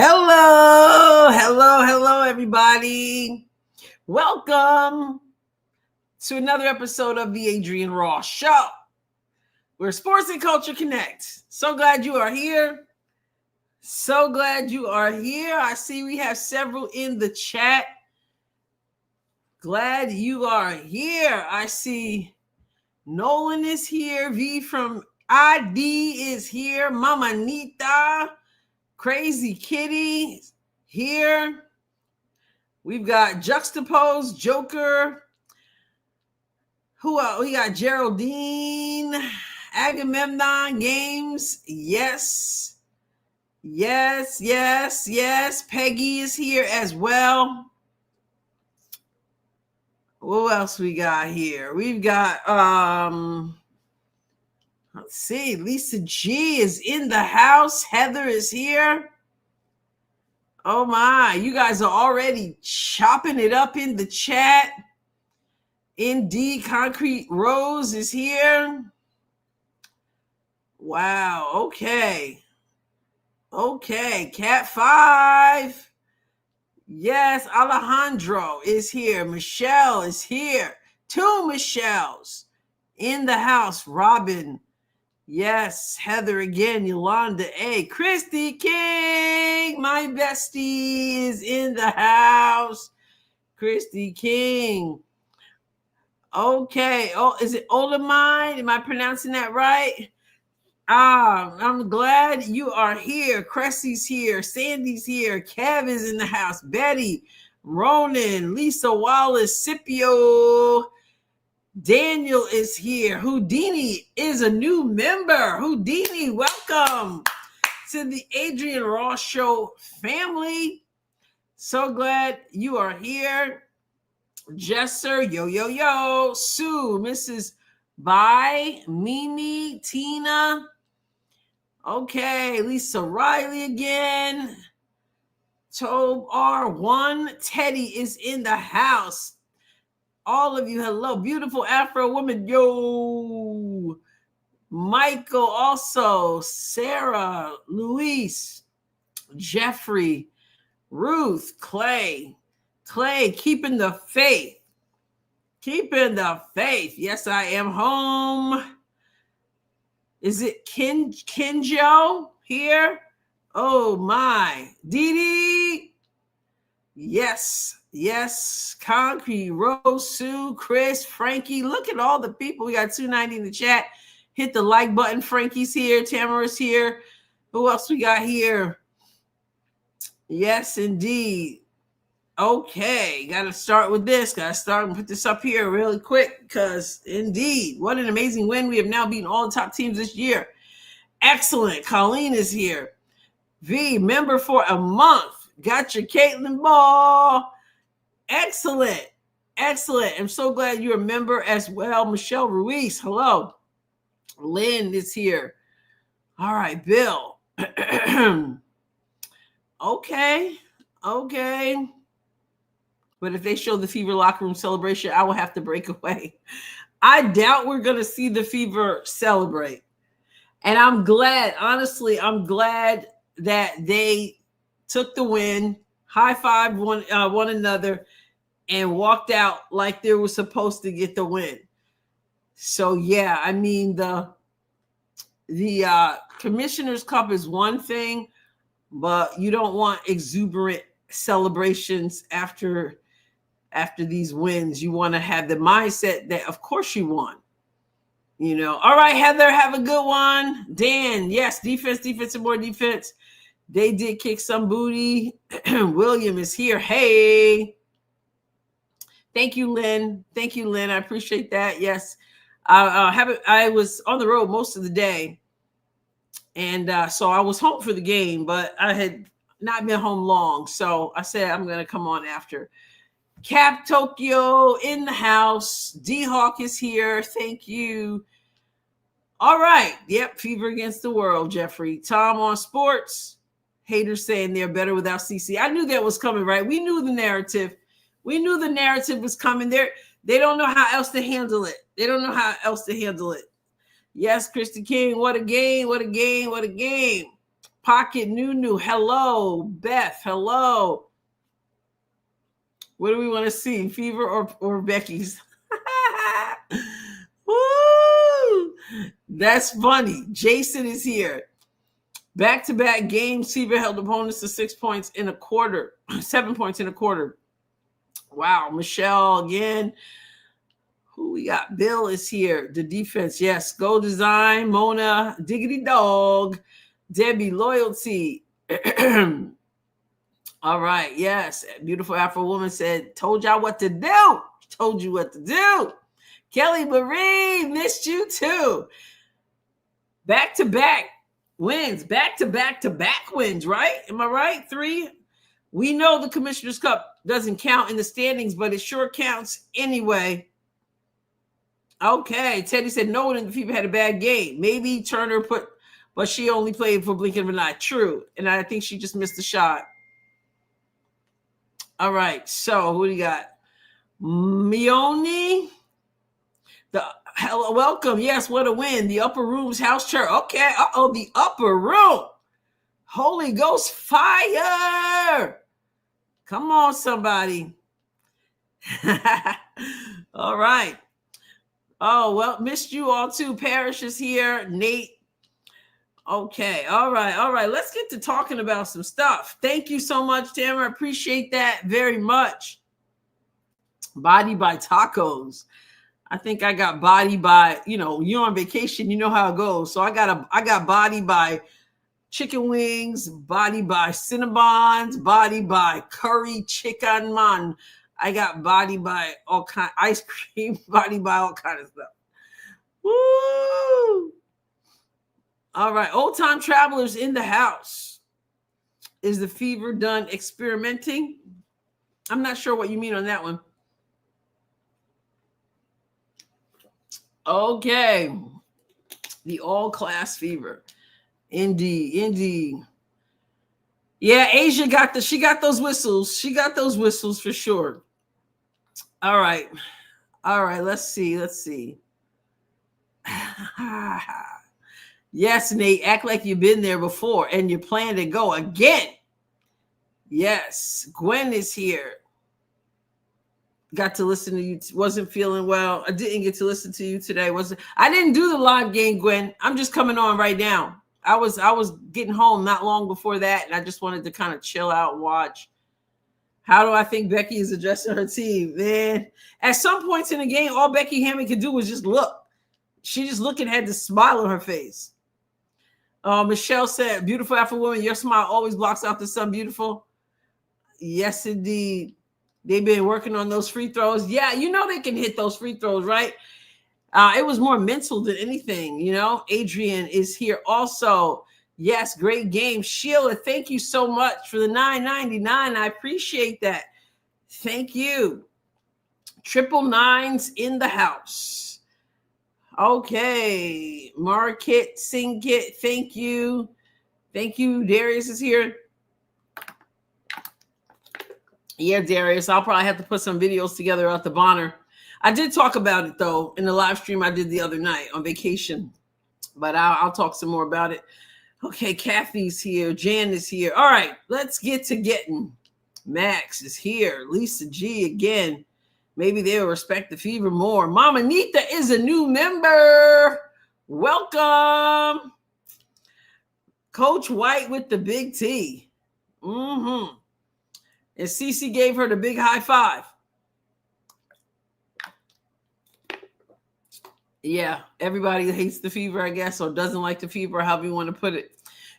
Hello, everybody. Welcome to another episode of the Adrienne Ross Show, where sports and culture connect. So glad you are here. I see we have several in the chat. Glad you are here. I see Nolan is here. V from ID is here. Mama Nita. Crazy Kitty here. We've got Juxtaposed Joker. Who else? We got Geraldine. Agamemnon Games. Yes. Peggy is here as well. What else we got here? We've got let's see. Lisa G is in the house. Heather is here. Oh my, you guys are already chopping it up in the chat. Indeed, Concrete Rose is here. Wow, okay. Cat 5. Yes, Alejandro is here. Michelle is here. 2 Michelles in the house. Robin. Yes, Heather again, Yolanda A. Christy King, my bestie, is in the house. Christy King. Okay. Oh, is it Olamide? Am I pronouncing that right? I'm glad you are here. Cressy's here. Sandy's here. Kev is in the house. Betty, Ronan, Lisa Wallace, Scipio. Daniel is here. Houdini is a new member. Houdini, welcome to the Adrienne Ross Show family. So glad you are here. Jesser, yo. Sue, Mrs. Bai, Mimi, Tina. Okay, Lisa Riley again. Tobe R1. Teddy is in the house. All of you, hello. Beautiful Afro woman, yo. Michael also. Sarah, Luis, Jeffrey, Ruth, Clay, keeping the faith. Yes, I am home. Is it Kinjo here? Oh my. Dee. Yes. Concrete, Rose, Sue, Chris, Frankie. Look at all the people. We got 290 in the chat. Hit the like button. Frankie's here. Tamara's here. Who else we got here? Yes, indeed. Okay. Got to start with this. Got to start and put this up here really quick because, indeed, what an amazing win. We have now beaten all the top teams this year. Excellent. Colleen is here. V, member for a month. Got your Caitlin Ball. Excellent. I'm so glad you're a member as well. Michelle Ruiz, hello. Lynn is here. All right, Bill. Okay. But if they show the Fever locker room celebration, I will have to break away. I doubt we're going to see the Fever celebrate. And I'm glad, honestly, that they took the win, high-fived one another, and walked out like they were supposed to get the win. So, yeah, I mean, the Commissioner's Cup is one thing, but you don't want exuberant celebrations after these wins. You want to have the mindset that, of course, you won. You know. All right, Heather, have a good one. Dan, yes, defense, and more defense. They did kick some booty. William is here. Hey. Thank you, Lynn. I appreciate that. Yes. I was on the road most of the day. And so I was home for the game, but I had not been home long. So I said, I'm going to come on after. Cap Tokyo in the house. D-Hawk is here. Thank you. All right. Yep. Fever against the world, Jeffrey. Tom on sports. Haters saying they're better without CC. I knew that was coming, right? We knew the narrative. Was coming. They don't know how else to handle it. Yes, Christy King. What a game. Pocket Nunu, hello. Beth, hello. What do we want to see? Fever or Becky's? Woo! That's funny. Jason is here. Back-to-back games, Fever held opponents to 6 points in a quarter, 7 points in a quarter. Wow, Michelle again. Who we got? Bill is here. The defense, yes. Go Design, Mona, Diggity Dog, Debbie, Loyalty. All right, yes. Beautiful Afro woman said, told y'all what to do. Told you what to do. Kelly Marie, missed you too. Back-to-back wins. Back-to-back-to-back wins, right? Am I right? 3. We know the Commissioner's Cup doesn't count in the standings, but it sure counts anyway. Okay, Teddy said no one in the Fever had a bad game. Maybe Turner but she only played for Blink of an Eye. True, and I think she just missed the shot. All right, so who do you got? Mione, welcome. Yes, what a win. The Upper Room's house church. Okay, the Upper Room. Holy Ghost fire. Come on, somebody. All right. Oh, well, missed you all too. Parrish is here. Nate. Okay. All right. Let's get to talking about some stuff. Thank you so much, Tamara. Appreciate that very much. Body by tacos. I think I got body by, you're on vacation. You know how it goes. So I got body by chicken wings, body by Cinnabons, body by curry chicken man. I got body by all kind ice cream, body by all kind of stuff. Woo! All right, old time travelers in the house. Is the Fever done experimenting? I'm not sure what you mean on that one. Okay, the all class Fever. Indeed. Yeah, Asia she got those whistles. She got those whistles for sure. All right. Let's see. Yes, Nate, act like you've been there before and you plan to go again. Yes, Gwen is here. Got to listen to you. Wasn't feeling well. I didn't get to listen to you today. I didn't do the live game, Gwen. I'm just coming on right now. I was getting home not long before that, and I just wanted to kind of chill out and watch. How do I think Becky is addressing her team? Man, at some points in the game, all Becky Hammond could do was just look. She just looked and had this smile on her face. Michelle said, beautiful Afro woman, your smile always blocks out the sun. Beautiful. Yes, indeed. They've been working on those free throws. Yeah, they can hit those free throws, right? It was more mental than anything, Adrienne is here also. Yes, great game. Sheila, thank you so much for the $9.99. I appreciate that. Thank you. 999s in the house. Okay. Market, Singkit, thank you. Thank you. Darius is here. Yeah, Darius, I'll probably have to put some videos together at the Bonner. I did talk about it, though, in the live stream I did the other night on vacation. But I'll talk some more about it. Okay, Kathy's here. Jan is here. All right, let's get to getting. Max is here. Lisa G again. Maybe they'll respect the Fever more. Mama Nita is a new member. Welcome. Coach White with the big T. And Cece gave her the big high five. Yeah, everybody hates the Fever, I guess, or doesn't like the Fever, however you want to put it.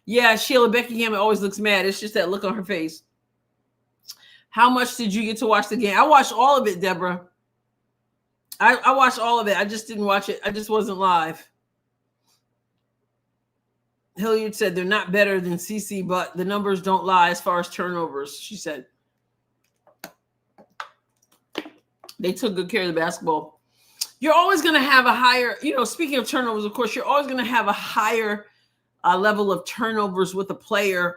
Yeah, Sheila Becky Hammond always looks mad. It's just that look on her face. How much did you get to watch the game? I watched all of it, Deborah. I watched all of it. I just didn't watch it. I just wasn't live. Hilliard said they're not better than CC, but the numbers don't lie as far as turnovers, she said. They took good care of the basketball. You're always going to have a higher, speaking of turnovers, of course, you're always going to have a higher level of turnovers with a player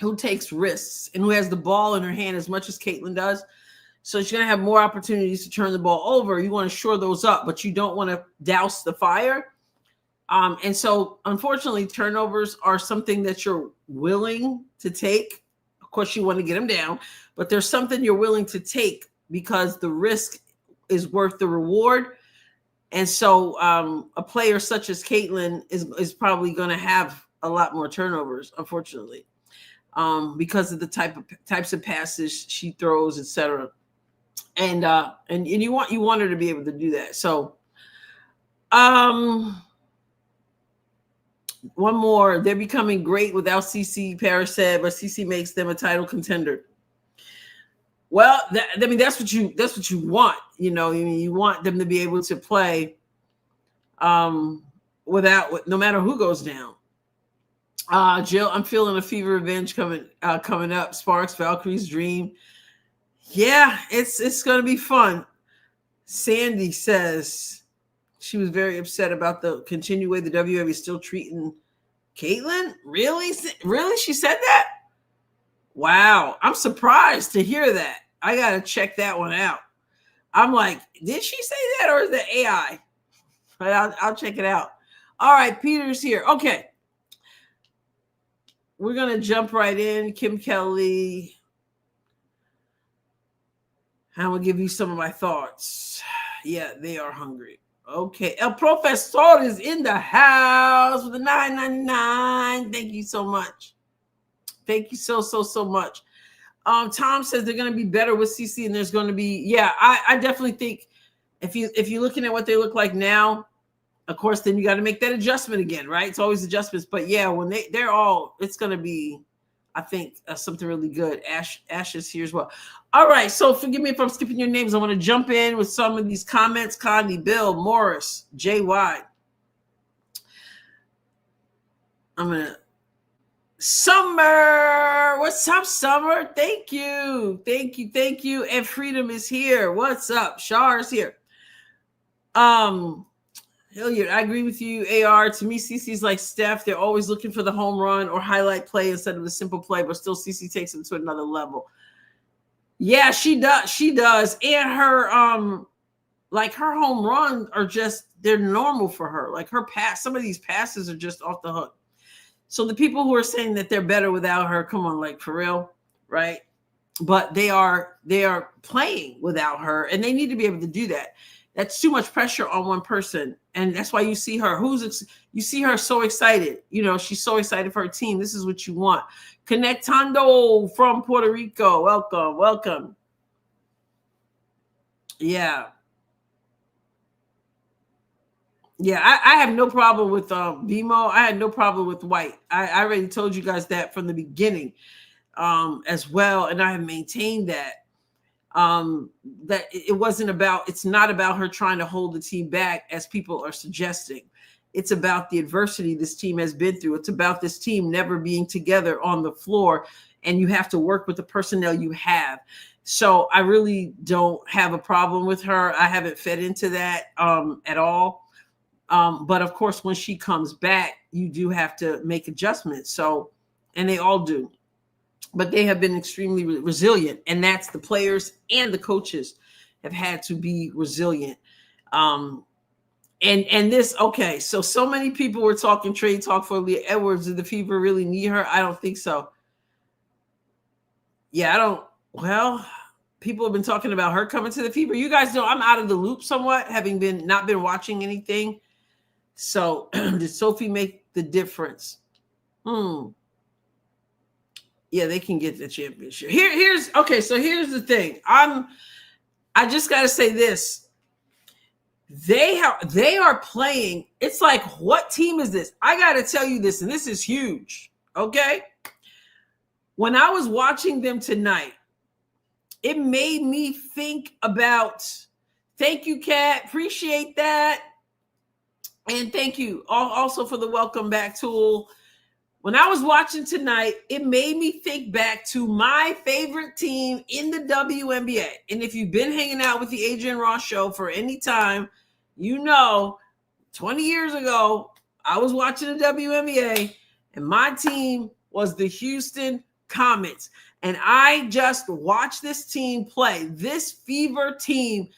who takes risks and who has the ball in her hand as much as Caitlin does. So she's going to have more opportunities to turn the ball over. You want to shore those up, but you don't want to douse the fire. And so, unfortunately, turnovers are something that you're willing to take. Of course, you want to get them down, but there's something you're willing to take because the risk is worth the reward. And so, a player such as Caitlin is probably going to have a lot more turnovers, unfortunately, because of the types of passes she throws, etc. And you want her to be able to do that. So, one more. They're becoming great without CC, Paris said, but CC makes them a title contender. Well, that's what you want. You want them to be able to play without, no matter who goes down. Jill, I'm feeling a fever revenge coming up. Sparks, Valkyrie's dream. Yeah, it's gonna be fun. Sandy says she was very upset about the continued way the WWE is still treating Caitlin. Really? She said that? Wow. I'm surprised to hear that. I got to check that one out. I'm like, did she say that or is that AI? But I'll check it out. All right. Peter's here. Okay. We're going to jump right in. Kim Kelly. I'm going to give you some of my thoughts. Yeah, they are hungry. Okay, El Profesor is in the house with the $9.99. Thank you so much. Thank you so much. Tom says they're going to be better with CC, and there's going to be, yeah, I definitely think if you're looking at what they look like now, of course, then you got to make that adjustment again, right? It's always adjustments, but yeah, when they're all, it's going to be, I think, something really good. Ash is here as well. All right, so forgive me if I'm skipping your names. I want to jump in with some of these comments. Connie, Bill, Morris, JY. I'm going to... Summer! What's up, Summer? Thank you. And Freedom is here. What's up? Shar is here. Hilliard, I agree with you, AR. To me, CC's like Steph. They're always looking for the home run or highlight play instead of the simple play, but still CC takes them to another level. Yeah, she does. And her her home runs are just, they're normal for her. Like her pass, some of these passes are just off the hook. So the people who are saying that they're better without her, come on, like for real, right? But they are playing without her, and they need to be able to do that. That's too much pressure on one person, and that's why you see her. You see her so excited. She's so excited for her team. This is what you want. Conectando from Puerto Rico. Welcome. Yeah. Yeah, I have no problem with Vimo. I had no problem with White. I already told you guys that from the beginning as well, and I have maintained that that it's not about her trying to hold the team back as people are suggesting. It's about the adversity this team has been through. It's about this team never being together on the floor, and you have to work with the personnel you have. So I really don't have a problem with her. I haven't fed into that at all. But of course, when she comes back, you do have to make adjustments. So, and they all do, but they have been extremely resilient, and that's the players and the coaches have had to be resilient. And this, okay. So many people were talking trade talk for Aaliyah Edwards. Did the Fever really need her? I don't think so. Yeah, I don't. Well, people have been talking about her coming to the Fever. You guys know I'm out of the loop somewhat, having not been watching anything. So did Sophie make the difference? Yeah, they can get the championship. Here's the thing. I just got to say this. They are playing. It's like, what team is this? I got to tell you this, and this is huge. Okay. When I was watching them tonight, it made me think about, thank you, Kat. Appreciate that. And thank you also for the welcome back tool. When I was watching tonight, it made me think back to my favorite team in the WNBA. And if you've been hanging out with the Adrienne Ross show for any time, 20 years ago, I was watching the WNBA, and my team was the Houston Comets. And I just watched this team play. This Fever team,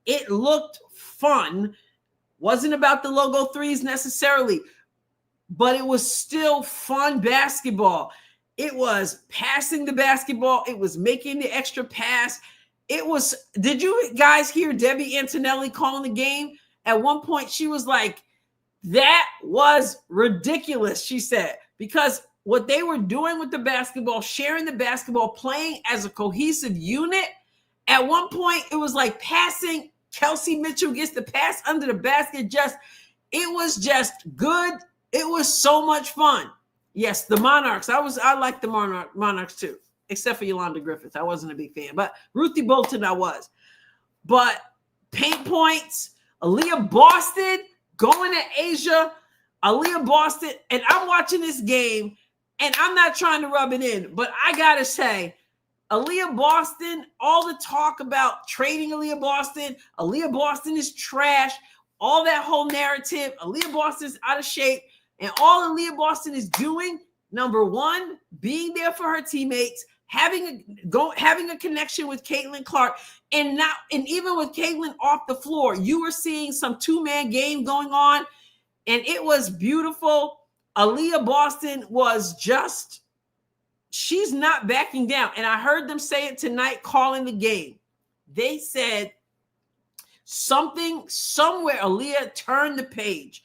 it looked fun. Wasn't about the logo threes necessarily, but it was still fun basketball. It was passing the basketball. It was making the extra pass. It was, did you guys hear Debbie Antonelli calling the game? At one point, she was like, that was ridiculous, she said, because what they were doing with the basketball, sharing the basketball, playing as a cohesive unit, at one point, it was like passing. Kelsey Mitchell gets the pass under the basket. It was just good. It was so much fun. Yes, the Monarchs. I liked the Monarchs too, except for Yolanda Griffith. I wasn't a big fan, but Ruthie Bolton I was. But paint points, Aaliyah Boston going to Asia, Aaliyah Boston, and I'm watching this game, and I'm not trying to rub it in, but I gotta say, Aaliyah Boston, all the talk about trading Aaliyah Boston is trash, all that whole narrative, Aaliyah Boston's out of shape, and all Aaliyah Boston is doing, number one, being there for her teammates, having a connection with Caitlin Clark, and even with Caitlin off the floor, you were seeing some two-man game going on, and it was beautiful. Aaliyah Boston was just, she's not backing down. And I heard them say it tonight calling the game. They said something, somewhere, Aaliyah turned the page.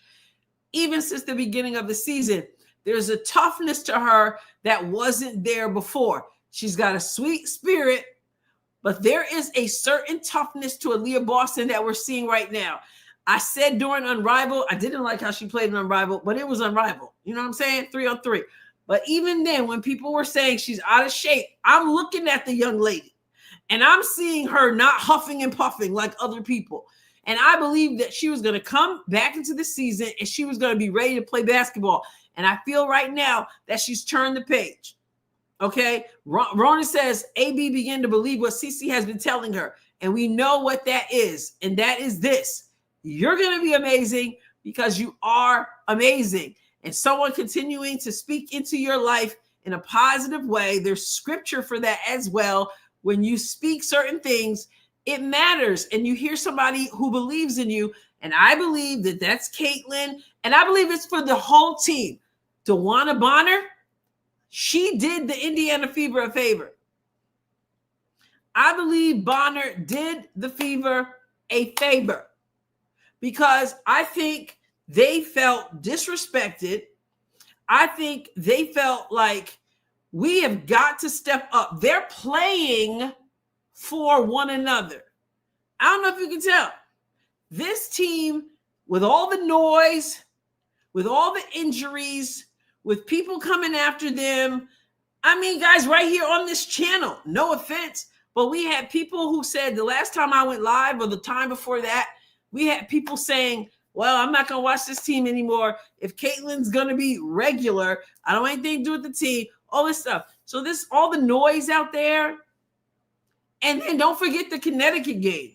Even since the beginning of the season, there's a toughness to her that wasn't there before. She's got a sweet spirit, but there is a certain toughness to Aaliyah Boston that we're seeing right now. I said during Unrivaled, I didn't like how she played in Unrivaled, but it was Unrivaled. You know what I'm saying? 3-on-3. But even then, when people were saying she's out of shape, I'm looking at the young lady, and I'm seeing her not huffing and puffing like other people. And I believe that she was going to come back into the season, and she was going to be ready to play basketball. And I feel right now that she's turned the page. Okay? Rona says, AB began to believe what Cece has been telling her. And we know what that is. And that is this. You're going to be amazing because you are amazing. And someone continuing to speak into your life in a positive way. There's scripture for that as well. When you speak certain things, it matters. And you hear somebody who believes in you. And I believe that that's Caitlin. And I believe it's for the whole team. DeWanna Bonner, she did the Indiana Fever a favor. I believe Bonner did the Fever a favor because I think they felt disrespected. I think they felt like we have got to step up. They're playing for one another. I don't know if you can tell. This team, with all the noise, with all the injuries, with people coming after them. I mean, guys, right here on this channel, no offense, but we had people who said the last time I went live or the time before that, we had people saying, well, I'm not going to watch this team anymore. If Caitlin's going to be regular, I don't want anything to do with the team, all this stuff. So this, all the noise out there. And then don't forget the Connecticut game.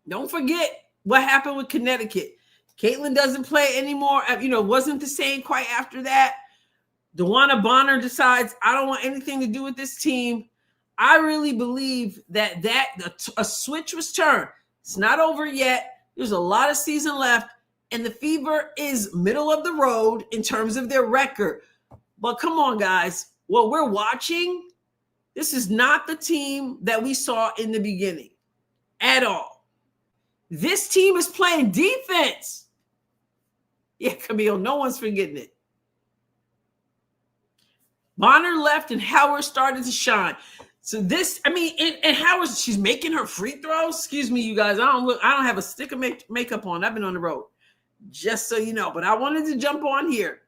Don't forget what happened with Connecticut. Caitlin doesn't play anymore. Wasn't the same quite after that. DeWanna Bonner decides, I don't want anything to do with this team. I really believe that a switch was turned. It's not over yet. There's a lot of season left, and the Fever is middle of the road in terms of their record. But come on, guys. What we're watching, this is not the team that we saw in the beginning at all. This team is playing defense. Yeah, Camille, no one's forgetting it. Bonner left and Howard started to shine. So this, and Howard, she's making her free throws. Excuse me, you guys. I don't have a stick of makeup on. I've been on the road, just so you know. But I wanted to jump on here.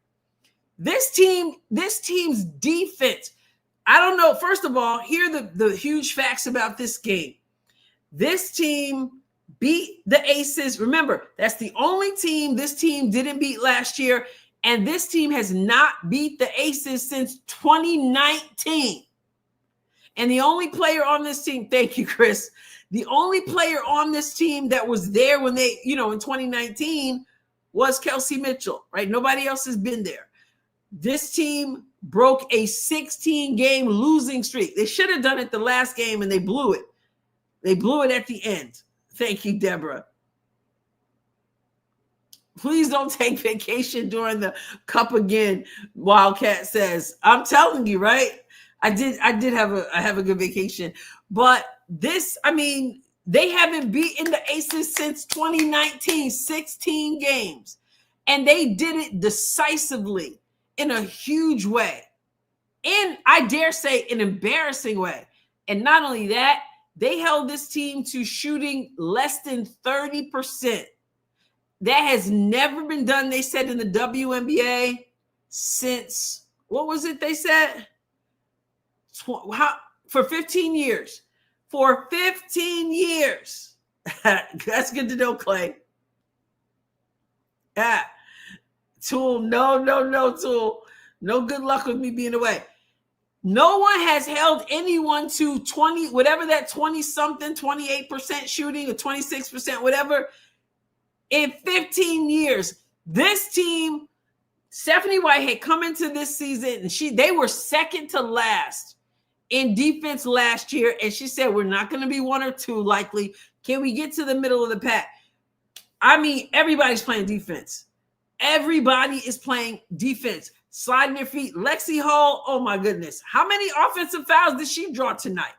This team's defense. I don't know. First of all, here are the huge facts about this game. This team beat the Aces. Remember, that's the only team this team didn't beat last year. And this team has not beat the Aces since 2019. And the only player on this team, thank you, Chris. The only player on this team that was there when they, in 2019 was Kelsey Mitchell, right? Nobody else has been there. This team broke a 16-game losing streak. They should have done it the last game, and they blew it. They blew it at the end. Thank you, Deborah. Please don't take vacation during the cup again. Wildcat says, I'm telling you, right? I have a good vacation. But this, I mean, they haven't beaten the Aces since 2019, 16 games. And they did it decisively in a huge way. In, I dare say, an embarrassing way. And not only that, they held this team to shooting less than 30%. That has never been done, they said, in the WNBA since, what was it they said? For 15 years. For 15 years. That's good to know, Clay. Yeah. Tool, no, Tool. No good luck with me being away. No one has held anyone to 20, whatever that 20-something, 28% shooting or 26%, whatever, in 15 years. This team, Stephanie White had come into this season and they were second to last in defense last year. And she said, we're not going to be 1 or 2 likely. Can we get to the middle of the pack? I mean, everybody's playing defense. Everybody is playing defense. Sliding their feet. Lexi Hall, oh my goodness. How many offensive fouls did she draw tonight?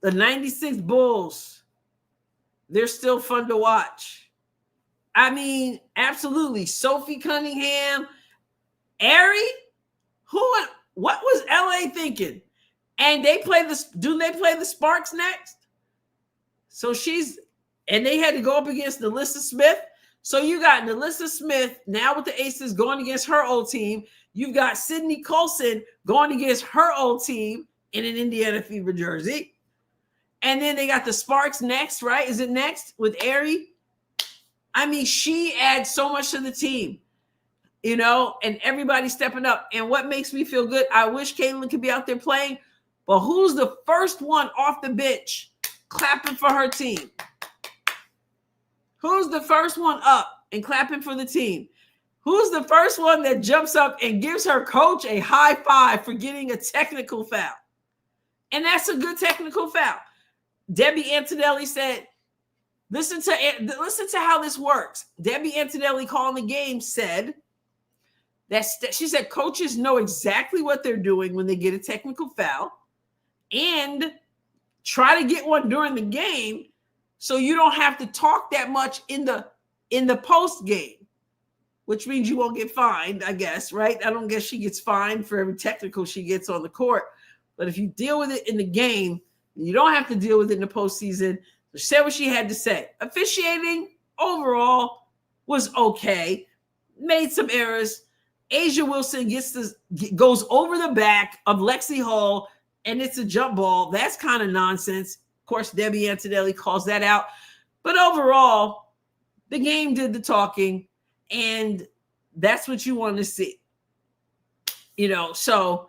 The 96 Bulls, they're still fun to watch. I mean, absolutely. Sophie Cunningham, Ari, what was LA thinking? And they play the Sparks next? So and they had to go up against Nalissa Smith. So you got Nalissa Smith now with the Aces going against her old team. You've got Sydney Colson going against her old team in an Indiana Fever jersey. And then they got the Sparks next, right? Is it next with Ari? I mean, she adds so much to the team, and everybody stepping up. And what makes me feel good, I wish Caitlin could be out there playing, but who's the first one off the bench clapping for her team? Who's the first one up and clapping for the team? Who's the first one that jumps up and gives her coach a high five for getting a technical foul? And that's a good technical foul. Debbie Antonelli said, listen to how this works. Debbie Antonelli calling the game said that she said coaches know exactly what they're doing when they get a technical foul and try to get one during the game so you don't have to talk that much in the post game, which means you won't get fined, I guess, right? I don't guess she gets fined for every technical she gets on the court. But if you deal with it in the game, you don't have to deal with it in the postseason. She said what she had to say. Officiating overall was okay. Made some errors. Asia Wilson goes over the back of Lexi Hall, and it's a jump ball. That's kind of nonsense. Of course, Debbie Antonelli calls that out. But overall, the game did the talking, and that's what you want to see. So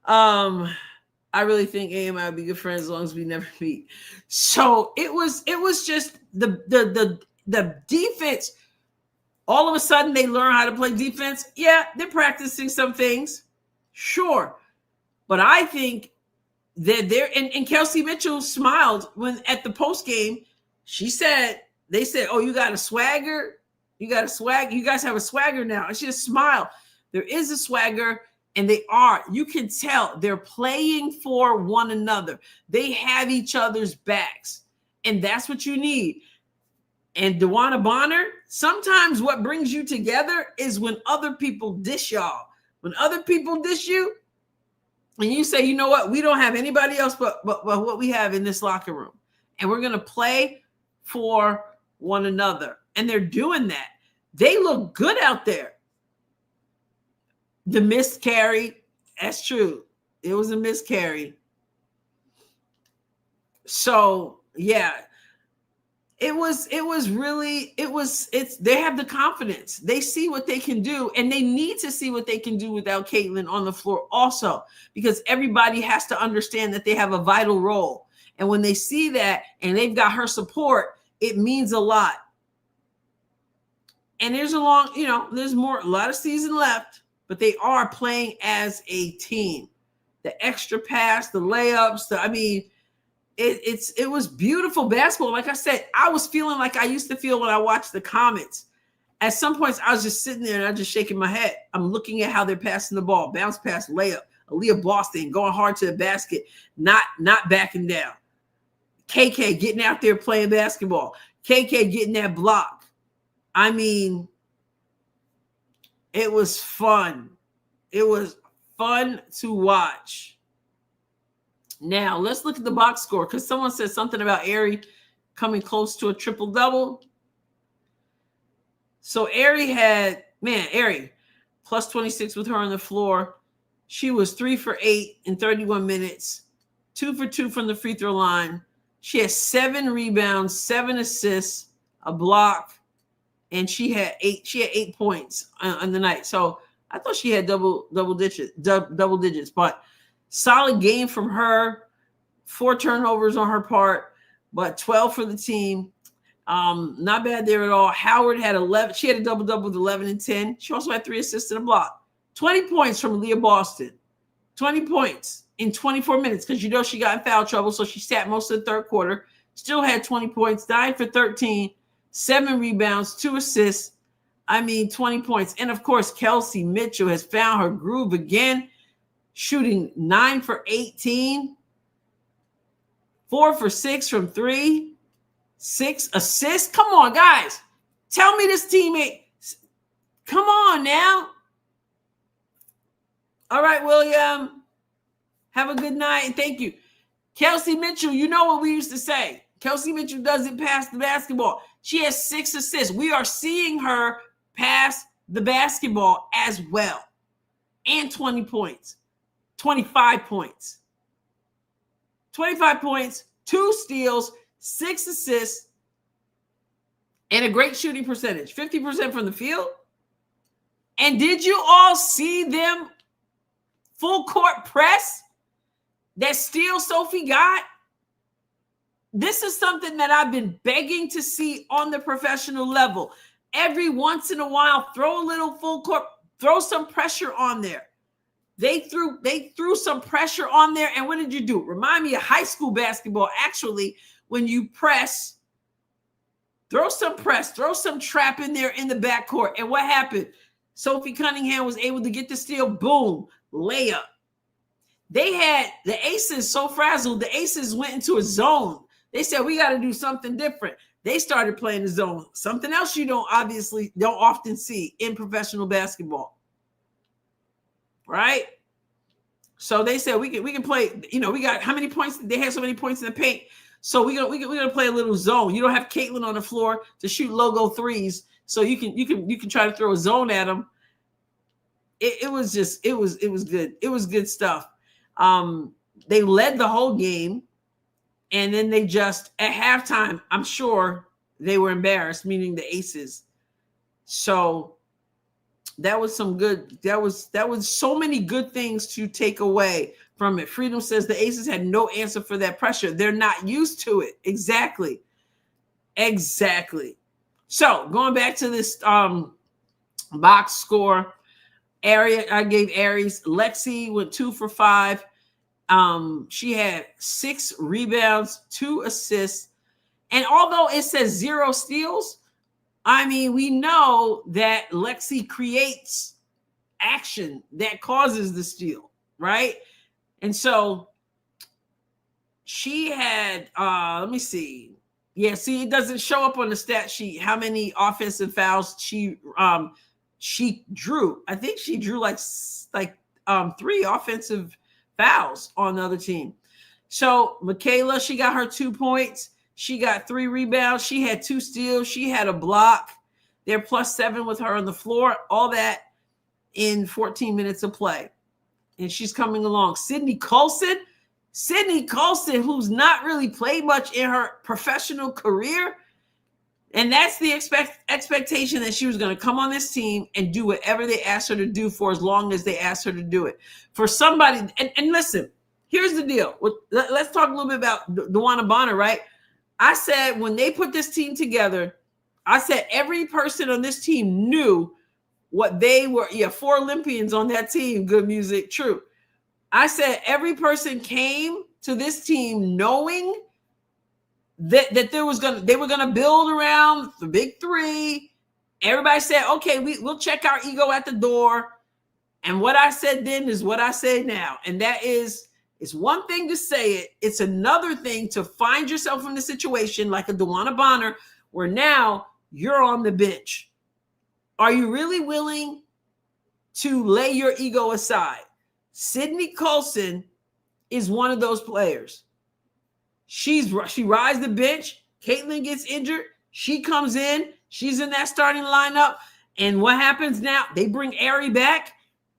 I really think AMI would be good friends as long as we never meet. So it was just the defense. All of a sudden, they learn how to play defense. Yeah, they're practicing some things. Sure. But I think that and Kelsey Mitchell smiled when at the post game, they said, oh, you got a swagger? You got a swag? You guys have a swagger now. And she just smiled. There is a swagger, and you can tell they're playing for one another. They have each other's backs, and that's what you need. And DeWanna Bonner, sometimes what brings you together is when other people dish y'all. When other people dish you, and you say, you know what, we don't have anybody else but what we have in this locker room. And we're going to play for one another. And they're doing that. They look good out there. The miscarry, that's true. It was a miscarry. So, yeah. They have the confidence. They see what they can do, and they need to see what they can do without Caitlin on the floor also, because everybody has to understand that they have a vital role. And when they see that and they've got her support, it means a lot. And there's a lot of season left, but they are playing as a team. The extra pass, the layups, it was beautiful basketball. Like I said, I was feeling like I used to feel when I watched the Comets. At some points, I was just sitting there and I was just shaking my head. I'm looking at how they're passing the ball, bounce pass, layup. Aaliyah Boston going hard to the basket, not backing down. KK getting out there playing basketball. KK getting that block. I mean, it was fun. It was fun to watch. Now, let's look at the box score because someone said something about Ari coming close to a triple-double. So Ari plus 26 with her on the floor. She was 3 for 8 in 31 minutes, 2 for 2 from the free throw line. She had 7 rebounds, 7 assists, a block, and she had 8 points on the night. So I thought she had double digits, but solid game from her. 4 turnovers on her part, but 12 for the team. Not bad there at all. Howard had 11. She had a double-double with 11 and 10. She also had 3 assists and a block. 20 points from Aaliyah Boston. 20 points in 24 minutes because she got in foul trouble, so she sat most of the third quarter. Still had 20 points, 9 for 13, 7 rebounds, 2 assists. 20 points. And, of course, Kelsey Mitchell has found her groove again, shooting 9 for 18, 4 for 6 from 3, 6 assists. Come on, guys. Tell me this teammate. Come on now. All right, William. Have a good night, and thank you. Kelsey Mitchell, you know what we used to say. Kelsey Mitchell doesn't pass the basketball. She has 6 assists. We are seeing her pass the basketball as well. And 20 points. 25 points. 25 points, 2 steals, 6 assists, and a great shooting percentage. 50% from the field. And did you all see them full court press? That steal Sophie got? This is something that I've been begging to see on the professional level. Every once in a while, throw a little full court, throw some pressure on there. They threw some pressure on there, and what did you do? Remind me of high school basketball. Actually, when you press, throw some trap in there in the backcourt. And what happened? Sophie Cunningham was able to get the steal. Boom, layup. They had the Aces so frazzled. The Aces went into a zone. They said, we got to do something different. They started playing the zone. Something else you don't often see in professional basketball. Right? So they said we can play, we got how many points? They had so many points in the paint. So we're gonna play a little zone. You don't have Caitlin on the floor to shoot logo threes. So you can try to throw a zone at them. It was good. It was good stuff. They led the whole game, and then they just at halftime, I'm sure they were embarrassed, meaning the Aces. So that was so many good things to take away from it. Freedom says the Aces had no answer for that pressure. They're not used to it. Exactly. So going back to this box score, I gave Aries. Lexi went 2 for 5. She had 6 rebounds, 2 assists. And although it says 0 steals, we know that Lexi creates action that causes the steal, right? And so she had, let me see. Yeah, see, it doesn't show up on the stat sheet how many offensive fouls she drew. I think she drew like 3 offensive fouls on the other team. So Michaela, she got her 2 points. She got 3 rebounds. She had 2 steals. She had a block. They're +7 with her on the floor. All that in 14 minutes of play. And she's coming along. Sydney Colson, who's not really played much in her professional career. And that's the expectation that she was going to come on this team and do whatever they asked her to do for as long as they asked her to do it. For somebody, and listen, here's the deal. Let's talk a little bit about Dewana Bonner, right? I said when they put this team together, I said every person on this team knew what they were. Yeah, 4 Olympians on that team. Good music, true. I said every person came to this team knowing that they were gonna build around the big three. Everybody said, okay, we'll check our ego at the door. And what I said then is what I say now. And that is, it's one thing to say it. It's another thing to find yourself in a situation like a DeWanna Bonner, where now you're on the bench. Are you really willing to lay your ego aside? Sydney Colson is one of those players. She rides the bench. Caitlin gets injured. She comes in. She's in that starting lineup. And what happens now? They bring Ari back.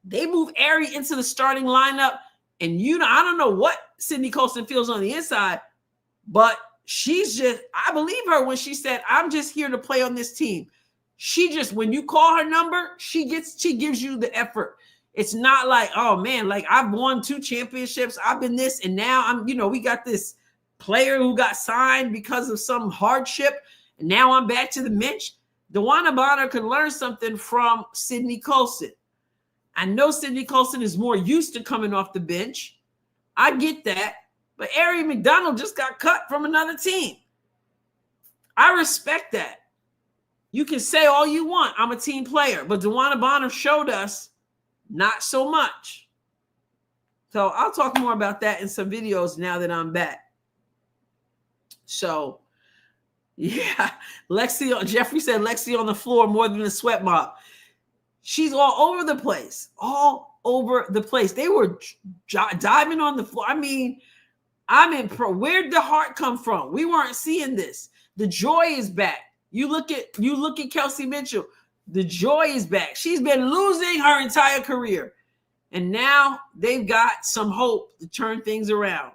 They move Ari into the starting lineup. And I don't know what Sydney Colson feels on the inside, but I believe her when she said, I'm just here to play on this team. When you call her number, she gives you the effort. It's not like, oh man, like I've won 2 championships. I've been this, and now we got this player who got signed because of some hardship, and now I'm back to the bench. DeWanna Bonner could learn something from Sydney Colson. I know Sydney Colson is more used to coming off the bench. I get that. But Ari McDonald just got cut from another team. I respect that. You can say all you want, I'm a team player. But DeWanna Bonner showed us not so much. So I'll talk more about that in some videos now that I'm back. So, yeah. Jeffrey said Lexi on the floor more than a sweat mop. She's all over the place. All over the place. They were diving on the floor. I mean, where'd the heart come from? We weren't seeing this. The joy is back. You look at Kelsey Mitchell. The joy is back. She's been losing her entire career. And now they've got some hope to turn things around.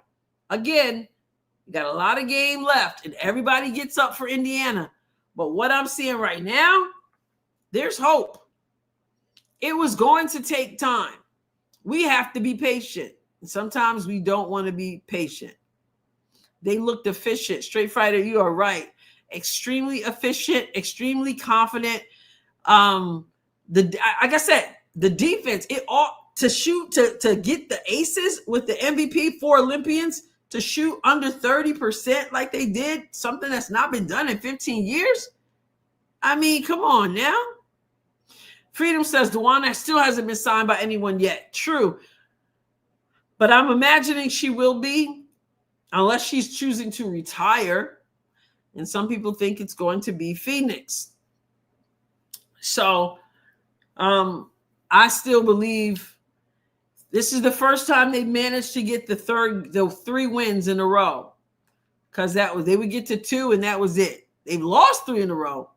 Again, you got a lot of game left, and everybody gets up for Indiana. But what I'm seeing right now, there's hope. It was going to take time. We have to be patient. And sometimes we don't want to be patient. They looked efficient. Straight Fighter, you are right. Extremely efficient, extremely confident. Like I said, the defense, it ought to shoot to get the aces with the MVP for Olympians to shoot under 30% like they did, something that's not been done in 15 years. I mean, come on now. Freedom says DeWanna still hasn't been signed by anyone yet. True. But I'm imagining she will be, unless she's choosing to retire. And some people think it's going to be Phoenix. So I still believe this is the first time they managed to get the 3 wins in a row. Because they would get to 2 and that was it. They've lost 3 in a row.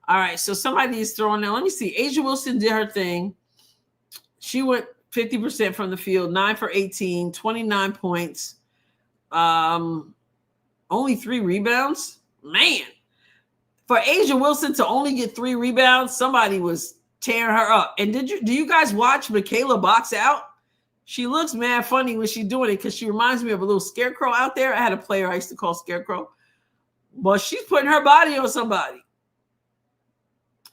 All right, so somebody is throwing now. Let me see. A'ja Wilson did her thing. She went 50% from the field, 9 for 18, 29 points. Only 3 rebounds. Man, for A'ja Wilson to only get 3 rebounds, somebody was tearing her up. And do you guys watch Michaela box out? She looks mad funny when she's doing it because she reminds me of a little scarecrow out there. I had a player I used to call Scarecrow. But she's putting her body on somebody.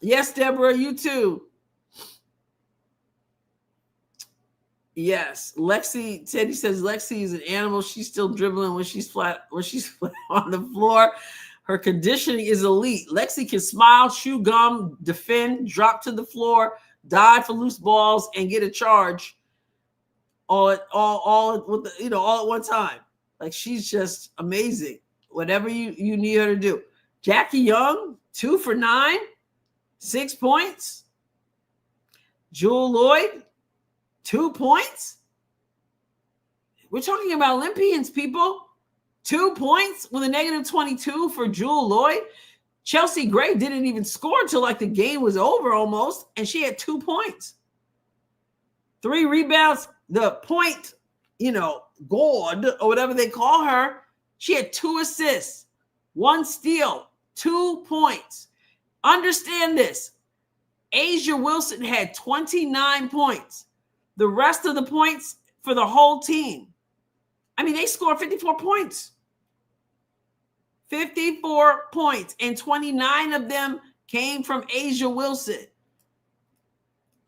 Yes, Deborah, you too. Yes, Teddy says Lexi is an animal. She's still dribbling when she's flat on the floor. Her conditioning is elite. Lexi can smile, chew gum, defend, drop to the floor, dive for loose balls, and get a charge all at one time. Like, she's just amazing. Whatever you need her to do. Jackie Young, 2 for 9. 6 points. Jewel Lloyd, 2 points. We're talking about Olympians, people. 2 points with a negative 22 for Jewel Lloyd. Chelsea Gray didn't even score until like the game was over almost, and she had 2 points. 3 rebounds. The point, guard or whatever they call her, she had 2 assists, 1 steal, 2 points. Understand this. A'ja Wilson had 29 points. The rest of the points for the whole team. I mean, they scored 54 points. 54 points. And 29 of them came from A'ja Wilson.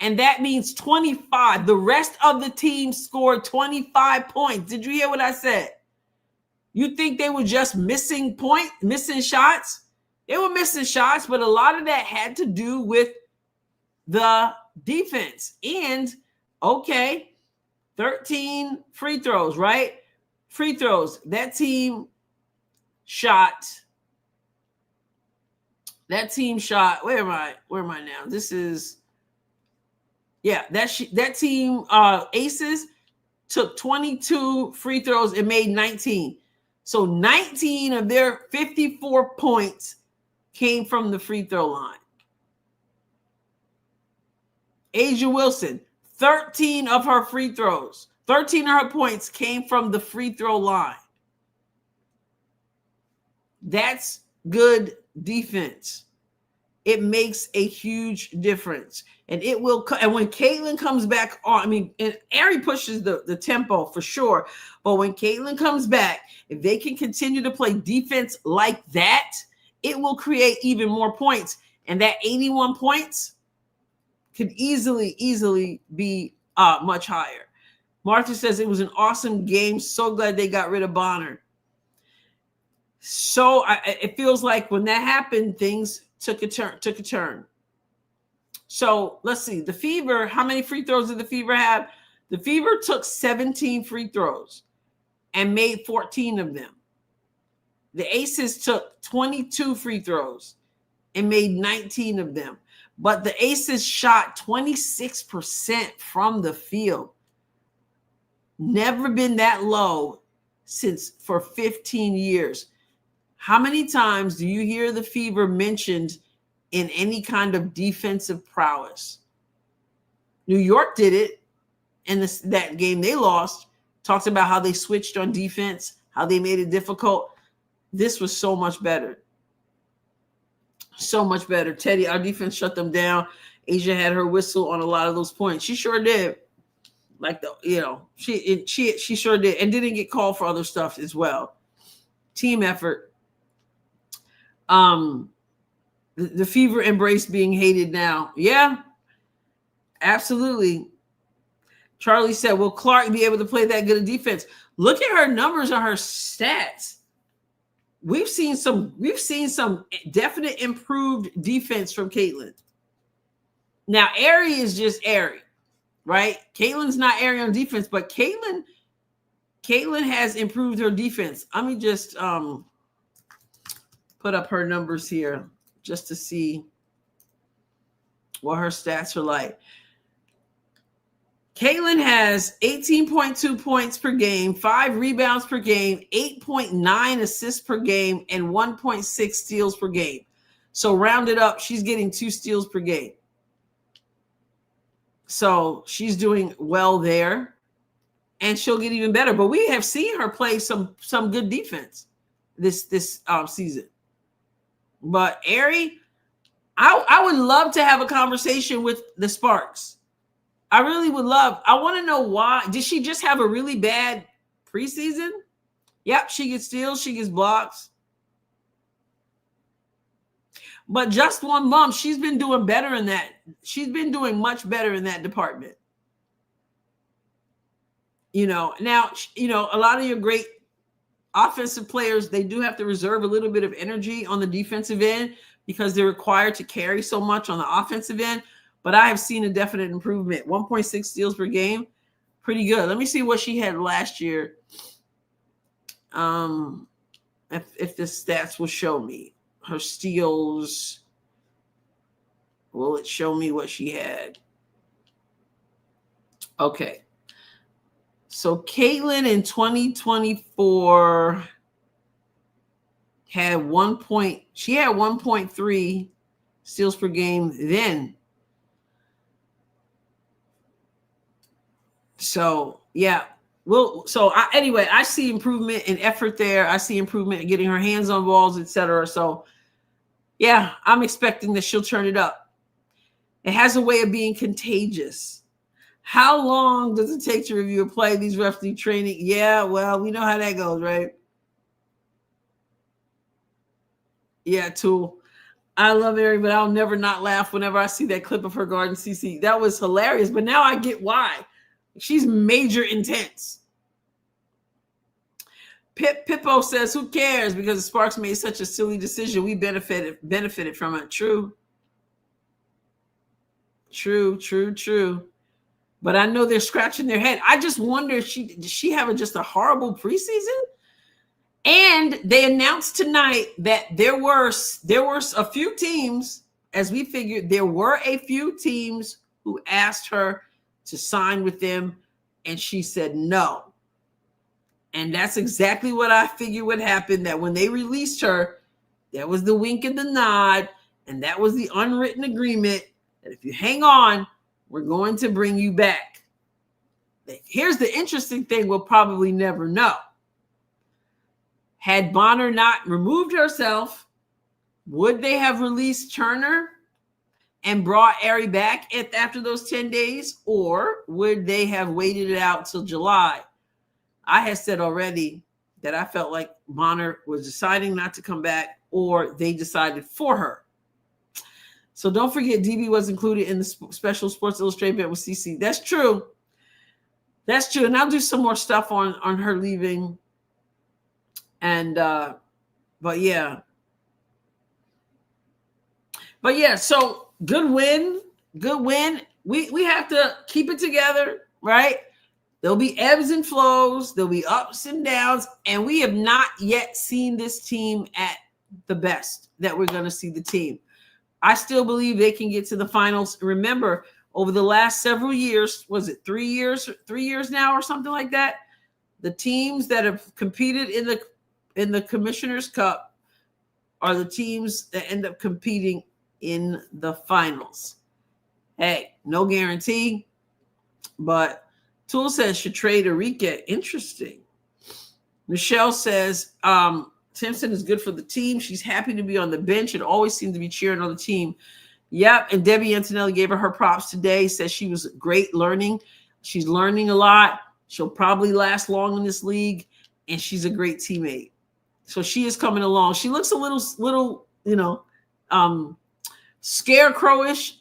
And that means 25. The rest of the team scored 25 points. Did you hear what I said? You think they were just missing shots? They were missing shots, but a lot of that had to do with the defense. And okay, 13 free throws, right? Free throws. That team shot. Where am I now? This is, that team, Aces, took 22 free throws and made 19. So 19 of their 54 points came from the free throw line. Asia Wilson, 13 of her points came from the free throw line. That's good defense. It makes a huge difference. And it will. And when Caitlin comes back on, and Ari pushes the tempo for sure. But when Caitlin comes back, if they can continue to play defense like that, it will create even more points. And that 81 points could easily be much higher. Martha says it was an awesome game. So glad they got rid of Bonner. So it feels like when that happened, things took a turn. So let's see. The Fever, how many free throws did the Fever have? The Fever took 17 free throws and made 14 of them. The Aces took 22 free throws and made 19 of them. But the Aces shot 26% from the field. Never been that low for 15 years. How many times do you hear the Fever mentioned in any kind of defensive prowess? New York did it in that game they lost, talked about how they switched on defense, how they made it difficult. This was so much better. So much better. Teddy, our defense shut them down. Asia had her whistle on a lot of those points. She sure did. She sure did, and didn't get called for other stuff as well. Team effort. The Fever embrace being hated now. Yeah, absolutely. Charlie said, will Clark be able to play that good a defense? Look at her numbers and her stats. We've seen some definite improved defense from Caitlin. Now, Ari is just Ari, right? Caitlin's not Ari on defense, but Caitlin has improved her defense. Let me just put up her numbers here just to see what her stats are like. Caitlin has 18.2 points per game, 5 rebounds per game, 8.9 assists per game, and 1.6 steals per game. So rounded up, she's getting 2 steals per game. So she's doing well there, and she'll get even better. But we have seen her play some good defense this season. But Ari, I would love to have a conversation with the Sparks. I really would love. I want to know why. Did she just have a really bad preseason? Yep, she gets steals, she gets blocks. But just one month, she's been doing better in that. She's been doing much better in that department. Now, a lot of your great offensive players, they do have to reserve a little bit of energy on the defensive end because they're required to carry so much on the offensive end. But I have seen a definite improvement. 1.6 steals per game. Pretty good. Let me see what she had last year. If the stats will show me. Her steals. Will it show me what she had? Okay. So Caitlin in 2024 had 1.3 steals per game then. So, yeah. Anyway, I see improvement in effort there. I see improvement in getting her hands on balls, etc. So, yeah, I'm expecting that she'll turn it up. It has a way of being contagious. How long does it take to review a play? These refs need training. Yeah, well, we know how that goes, right? Yeah, Tool. I love Ari, but I'll never not laugh whenever I see that clip of her guarding CC. That was hilarious, but now I get why. She's major intense. Pippo says, who cares? Because the Sparks made such a silly decision. We benefited from it. True. But I know they're scratching their head. I just wonder, did she have just a horrible preseason? And they announced tonight that there were a few teams, as we figured, there were a few teams who asked her to sign with them, and she said no. And that's exactly what I figured would happen, that when they released her, that was the wink and the nod, and that was the unwritten agreement that if you hang on, we're going to bring you back. Here's the interesting thing we'll probably never know. Had Bonner not removed herself, would they have released Turner and brought Ari back after those 10 days? Or would they have waited it out till July? I had said already that I felt like Bonner was deciding not to come back, or they decided for her. So don't forget, DB was included in the special Sports Illustrated event with CC. That's true. And I'll do some more stuff on her leaving. And but yeah, so good win. We have to keep it together, right? There'll be ebbs and flows, there'll be ups and downs, and we have not yet seen this team at the best that we're going to see the team. I still believe they can get to the finals. Remember, over the last several years, was it 3 years now or something like that? The teams that have competed in the Commissioner's Cup are the teams that end up competing in the finals. Hey, no guarantee, but Tool says should trade Arika. Interesting. Michelle says Simpson is good for the team. She's happy to be on the bench and always seems to be cheering on the team. Yep, and Debbie Antonelli gave her props today, says she was great learning. She's learning a lot. She'll probably last long in this league, and she's a great teammate. So she is coming along. She looks a little, scarecrowish,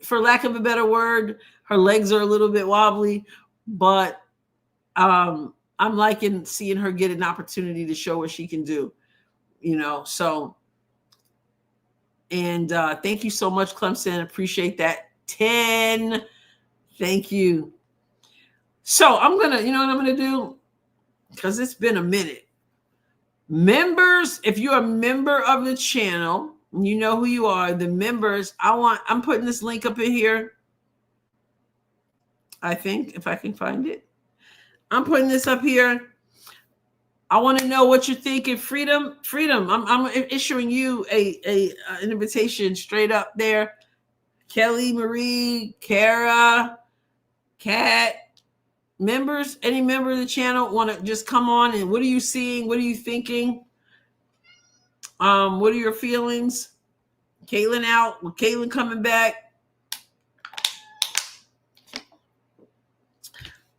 for lack of a better word. Her legs are a little bit wobbly, but I'm liking seeing her get an opportunity to show what she can do, so. And thank you so much, Clemson. Appreciate that. 10. Thank you. So I'm going to, you know what I'm going to do? Because it's been a minute. Members, if you're a member of the channel, you know who you are, the members, I'm putting this link up in here. I think, if I can find it. I'm putting this up here. I want to know what you're thinking. Freedom. I'm issuing you an invitation straight up there. Kelly, Marie, Kara, Kat, members, any member of the channel want to just come on, and what are you seeing? What are you thinking? What are your feelings? Caitlin out. With Caitlin coming back.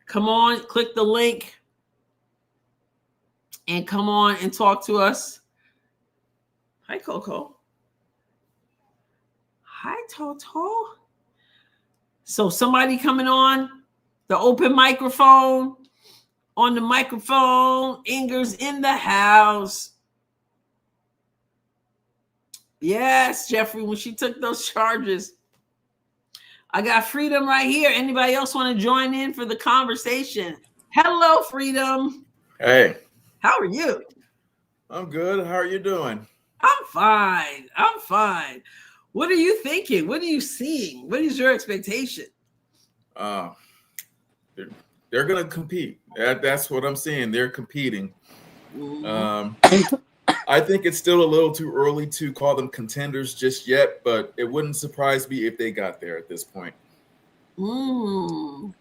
Come on, click the link. And come on and talk to us. Hi, Coco. Hi, Toto. So somebody coming on the open microphone. On the microphone, Inger's in the house. Yes, Jeffrey, when she took those charges. I got Freedom right here. Anybody else want to join in for the conversation? Hello, Freedom. Hey. How are you? I'm good. How are you doing? I'm fine. What are you thinking? What are you seeing? What is your expectation? They're going to compete. That's what I'm seeing. They're competing. I think it's still a little too early to call them contenders just yet, but it wouldn't surprise me if they got there at this point. All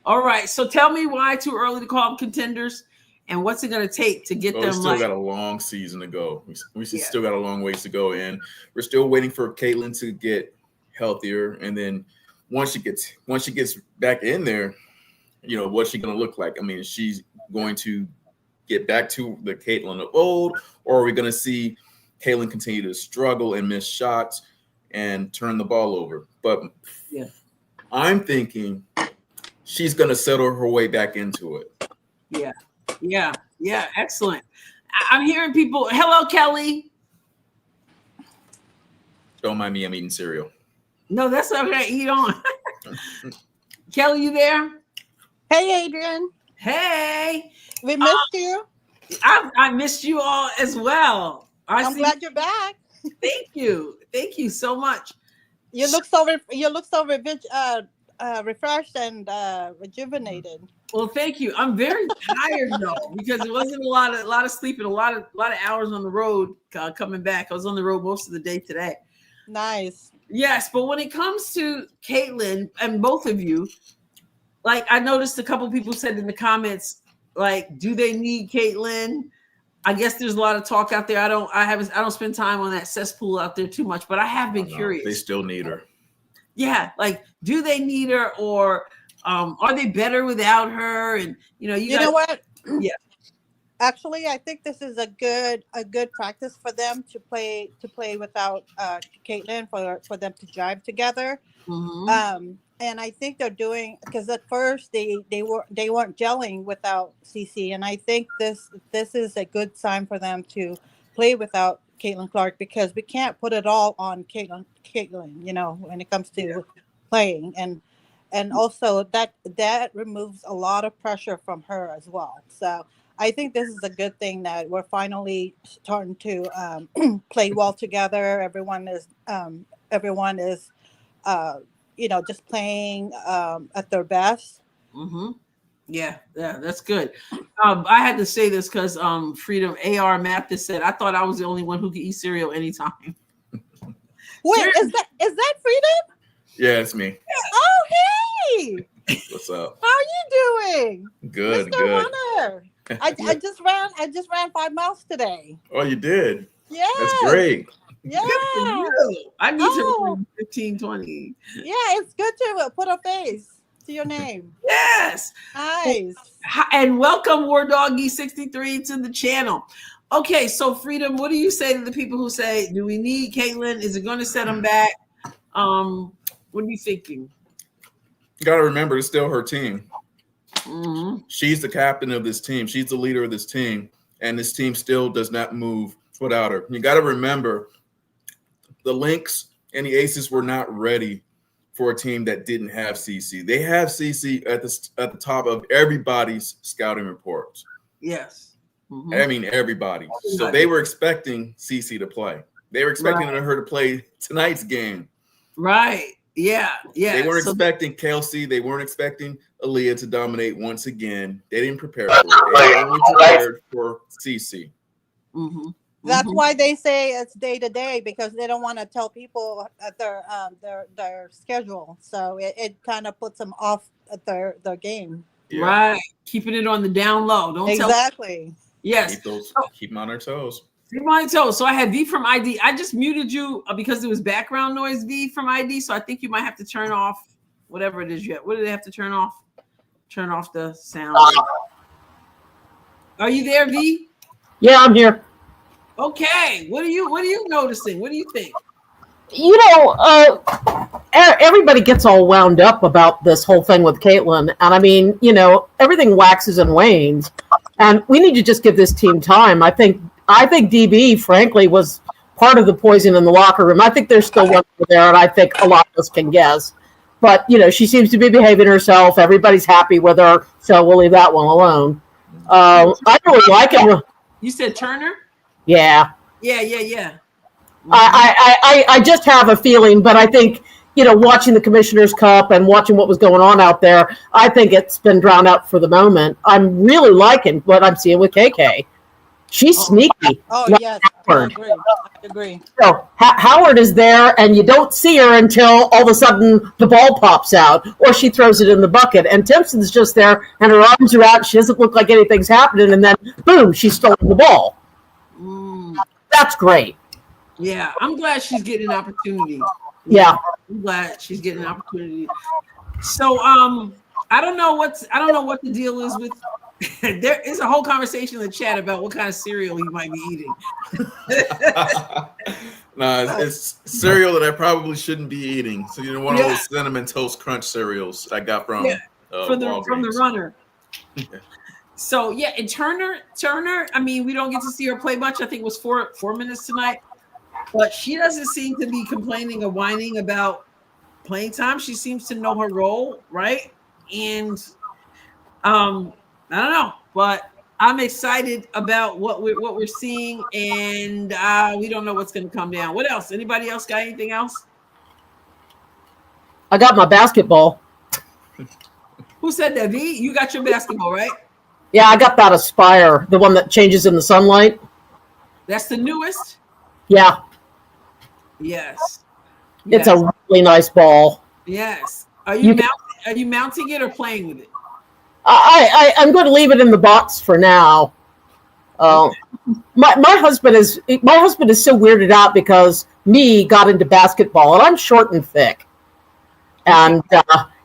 right. So tell me why too early to call them contenders. And what's it going to take to get them? We still got a long season to go. We still got a long ways to go, and we're still waiting for Caitlin to get healthier. And then once she gets back in there, what's she going to look like? I mean, is she going to get back to the Caitlin of old, or are we going to see Caitlin continue to struggle and miss shots and turn the ball over? But I'm thinking she's going to settle her way back into it. Yeah. Yeah, excellent. I'm hearing people. Hello, Kelly. Don't mind me. I'm eating cereal. No, that's okay. Eat on. Kelly, you there? Hey, Adrienne. Hey. We missed you. I missed you all as well. I'm glad you're back. Thank you. Thank you so much. You look so refreshed and rejuvenated. Well, thank you. I'm very tired though because it wasn't a lot of sleep and a lot of hours on the road coming back. I was on the road most of the day today. Nice. Yes, but when it comes to Caitlin and both of you, like I noticed a couple people said in the comments, like, do they need Caitlin? I guess there's a lot of talk out there. I don't spend time on that cesspool out there too much, but I have been curious. They still need her. Yeah, like, do they need her, or are they better without her? And you know what? Yeah. Actually, I think this is a good practice for them to play without Caitlin for them to jive together. Mm-hmm. And I think they're doing, because at first they weren't gelling without CC, and I think this is a good sign for them to play without Caitlin Clark, because we can't put it all on Caitlin, when it comes to playing, and also that removes a lot of pressure from her as well. So I think this is a good thing that we're finally starting to play well together. Everyone is just playing at their best. Mm-hmm. Yeah, that's good. I had to say this because Freedom AR Mathis said, I thought I was the only one who could eat cereal anytime. Wait, is that Freedom? Yeah, it's me. Oh, hey! What's up? How are you doing? Good, Mr. good. Runner. I just ran 5 miles today. Oh, you did? Yeah. That's great. Yeah. I need to run 15, 20. Yeah, it's good to put a face to your name. Yes. Nice. And welcome War Doggy 63 to the channel. Okay, so Freedom, what do you say to the people who say, do we need Caitlin? Is it going to set them back? What are you thinking? You got to remember, it's still her team. Mm-hmm. She's the captain of this team. She's the leader of this team. And this team still does not move without her. You got to remember, the Lynx and the Aces were not ready for a team that didn't have CC. They have CC at the top of everybody's scouting reports. Yes. Mm-hmm. I mean, everybody. So they were expecting CC to play. They were expecting her to play tonight's game. Right. Yeah. Yeah. They weren't expecting Kelsey. They weren't expecting Aaliyah to dominate once again. They didn't prepare for it. They only prepared for CC. Mm-hmm. That's why they say it's day to day, because they don't want to tell people at their schedule. So it kind of puts them off at their game. Yeah. Right. Keeping it on the down low. Don't exactly. Yes. Keep them on their toes. Keep them on their toes. So I had V from ID. I just muted you because there was background noise, V from ID. So I think you might have to turn off whatever it is yet. What do they have to turn off? Turn off the sound. Are you there, V? Yeah, I'm here. Okay. What are you noticing? What do you think? Everybody gets all wound up about this whole thing with Caitlin. And I mean, everything waxes and wanes. And we need to just give this team time. I think DB, frankly, was part of the poison in the locker room. I think there's still one there, and I think a lot of us can guess. But, she seems to be behaving herself. Everybody's happy with her, so we'll leave that one alone. I really like it. You said Turner? Yeah. Yeah. I just have a feeling, but I think, watching the Commissioner's Cup and watching what was going on out there, I think it's been drowned out for the moment. I'm really liking what I'm seeing with KK. She's sneaky. Oh, yes. Howard. I agree. So Howard is there, and you don't see her until all of a sudden the ball pops out, or she throws it in the bucket. And Timpson's just there, and her arms are out. She doesn't look like anything's happening, and then, boom, she's stolen the ball. That's great. Yeah, I'm glad she's getting an opportunity. Yeah. I'm glad she's getting an opportunity. So I don't know what the deal is with there is a whole conversation in the chat about what kind of cereal he might be eating. It's cereal that I probably shouldn't be eating. So one of those Cinnamon Toast Crunch cereals I got from the runner. So yeah, and Turner. I mean, we don't get to see her play much. I think it was 4 minutes tonight, but she doesn't seem to be complaining or whining about playing time. She seems to know her role, right? And I don't know, but I'm excited about what we're seeing, and we don't know what's going to come down. What else? Anybody else got anything else? I got my basketball. Who said that? V, you got your basketball, right? Yeah, I got that Aspire, the one that changes in the sunlight. That's the newest. Yeah. Yes. It's a really nice ball. Yes. Are you mounting it or playing with it? I'm going to leave it in the box for now. My husband is so weirded out because me got into basketball and I'm short and thick, and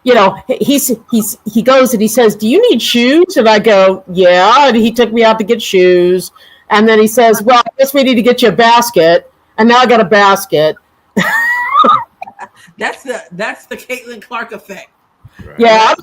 he goes and he says, "Do you need shoes?" And I go, "Yeah." And he took me out to get shoes, and then he says, "Well, I guess we need to get you a basket." And now I got a basket. That's the Caitlin Clark effect. Right. Yeah,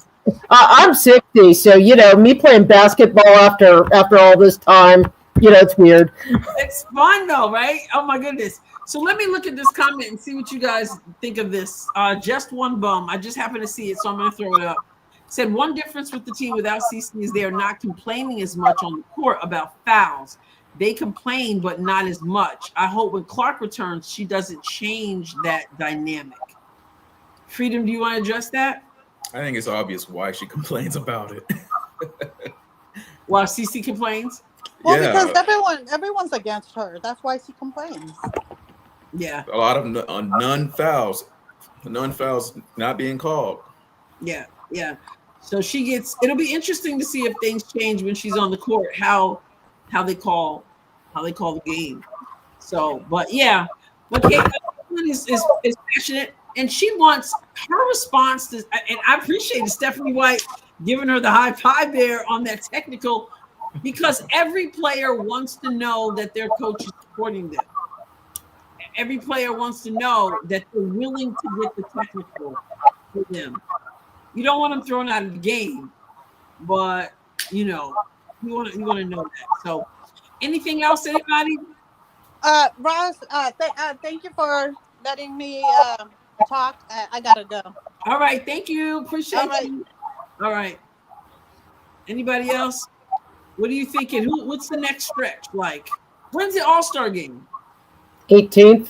I'm 60, so me playing basketball after all this time, it's weird. It's fun though, right? Oh my goodness. So let me look at this comment and see what you guys think of this. Just one bum. I just happened to see it, so I'm going to throw it up. It said one difference with the team without CC is they are not complaining as much on the court about fouls. They complain, but not as much. I hope when Clark returns, she doesn't change that dynamic. Freedom, do you want to address that? I think it's obvious why she complains about it. While CC complains? Well, because everyone's against her. That's why she complains. Yeah. A lot of none fouls not being called. Yeah. So it'll be interesting to see if things change when she's on the court, how they call the game. So, but Caitlin is passionate, and she wants her response to, and I appreciate Stephanie White giving her the high five there on that technical, because every player wants to know that their coach is supporting them. Every player wants to know that they're willing to get the technical for them. You don't want them thrown out of the game, but you want to know that. So, anything else, anybody? Ross, thank you for letting me talk. I gotta go. All right, thank you. Appreciate you. All right. Anybody else? What are you thinking? What's the next stretch like? When's the All-Star game? 18th,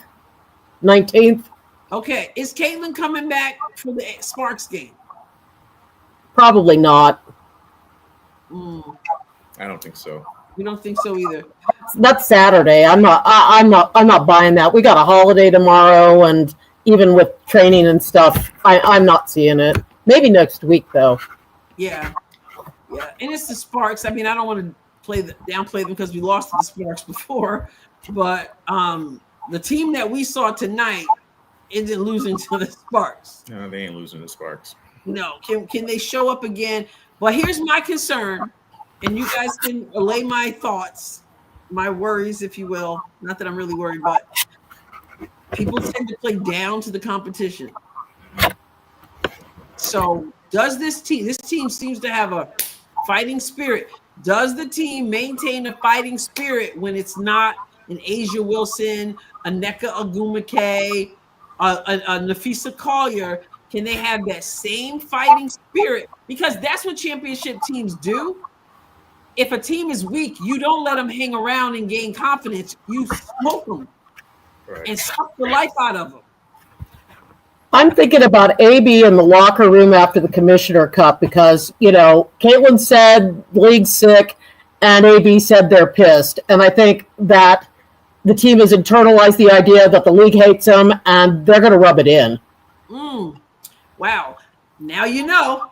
19th. Okay. Is Caitlin coming back for the Sparks game? Probably not. I don't think so. We don't think so either. That's Saturday. I'm not buying that. We got a holiday tomorrow, and even with training and stuff, I'm not seeing it. Maybe next week though. Yeah. And it's the Sparks. I mean, I don't want to downplay them because we lost to the Sparks before, but the team that we saw tonight isn't losing to the Sparks. No, they ain't losing to the Sparks. No. Can they show up again? But here's my concern, and you guys can allay my thoughts, my worries, if you will. Not that I'm really worried, but people tend to play down to the competition. So does this team seems to have a fighting spirit. Does the team maintain a fighting spirit when it's not an Asia Wilson, a Nneka Ogwumike, a Nafisa Collier? Can they have that same fighting spirit? Because that's what championship teams do. If a team is weak, you don't let them hang around and gain confidence. You smoke them and suck the life out of them. I'm thinking about AB in the locker room after the Commissioner Cup because, Caitlin said league's sick and AB said they're pissed. And I think that the team has internalized the idea that the league hates them and they're going to rub it in. Wow. Now you know.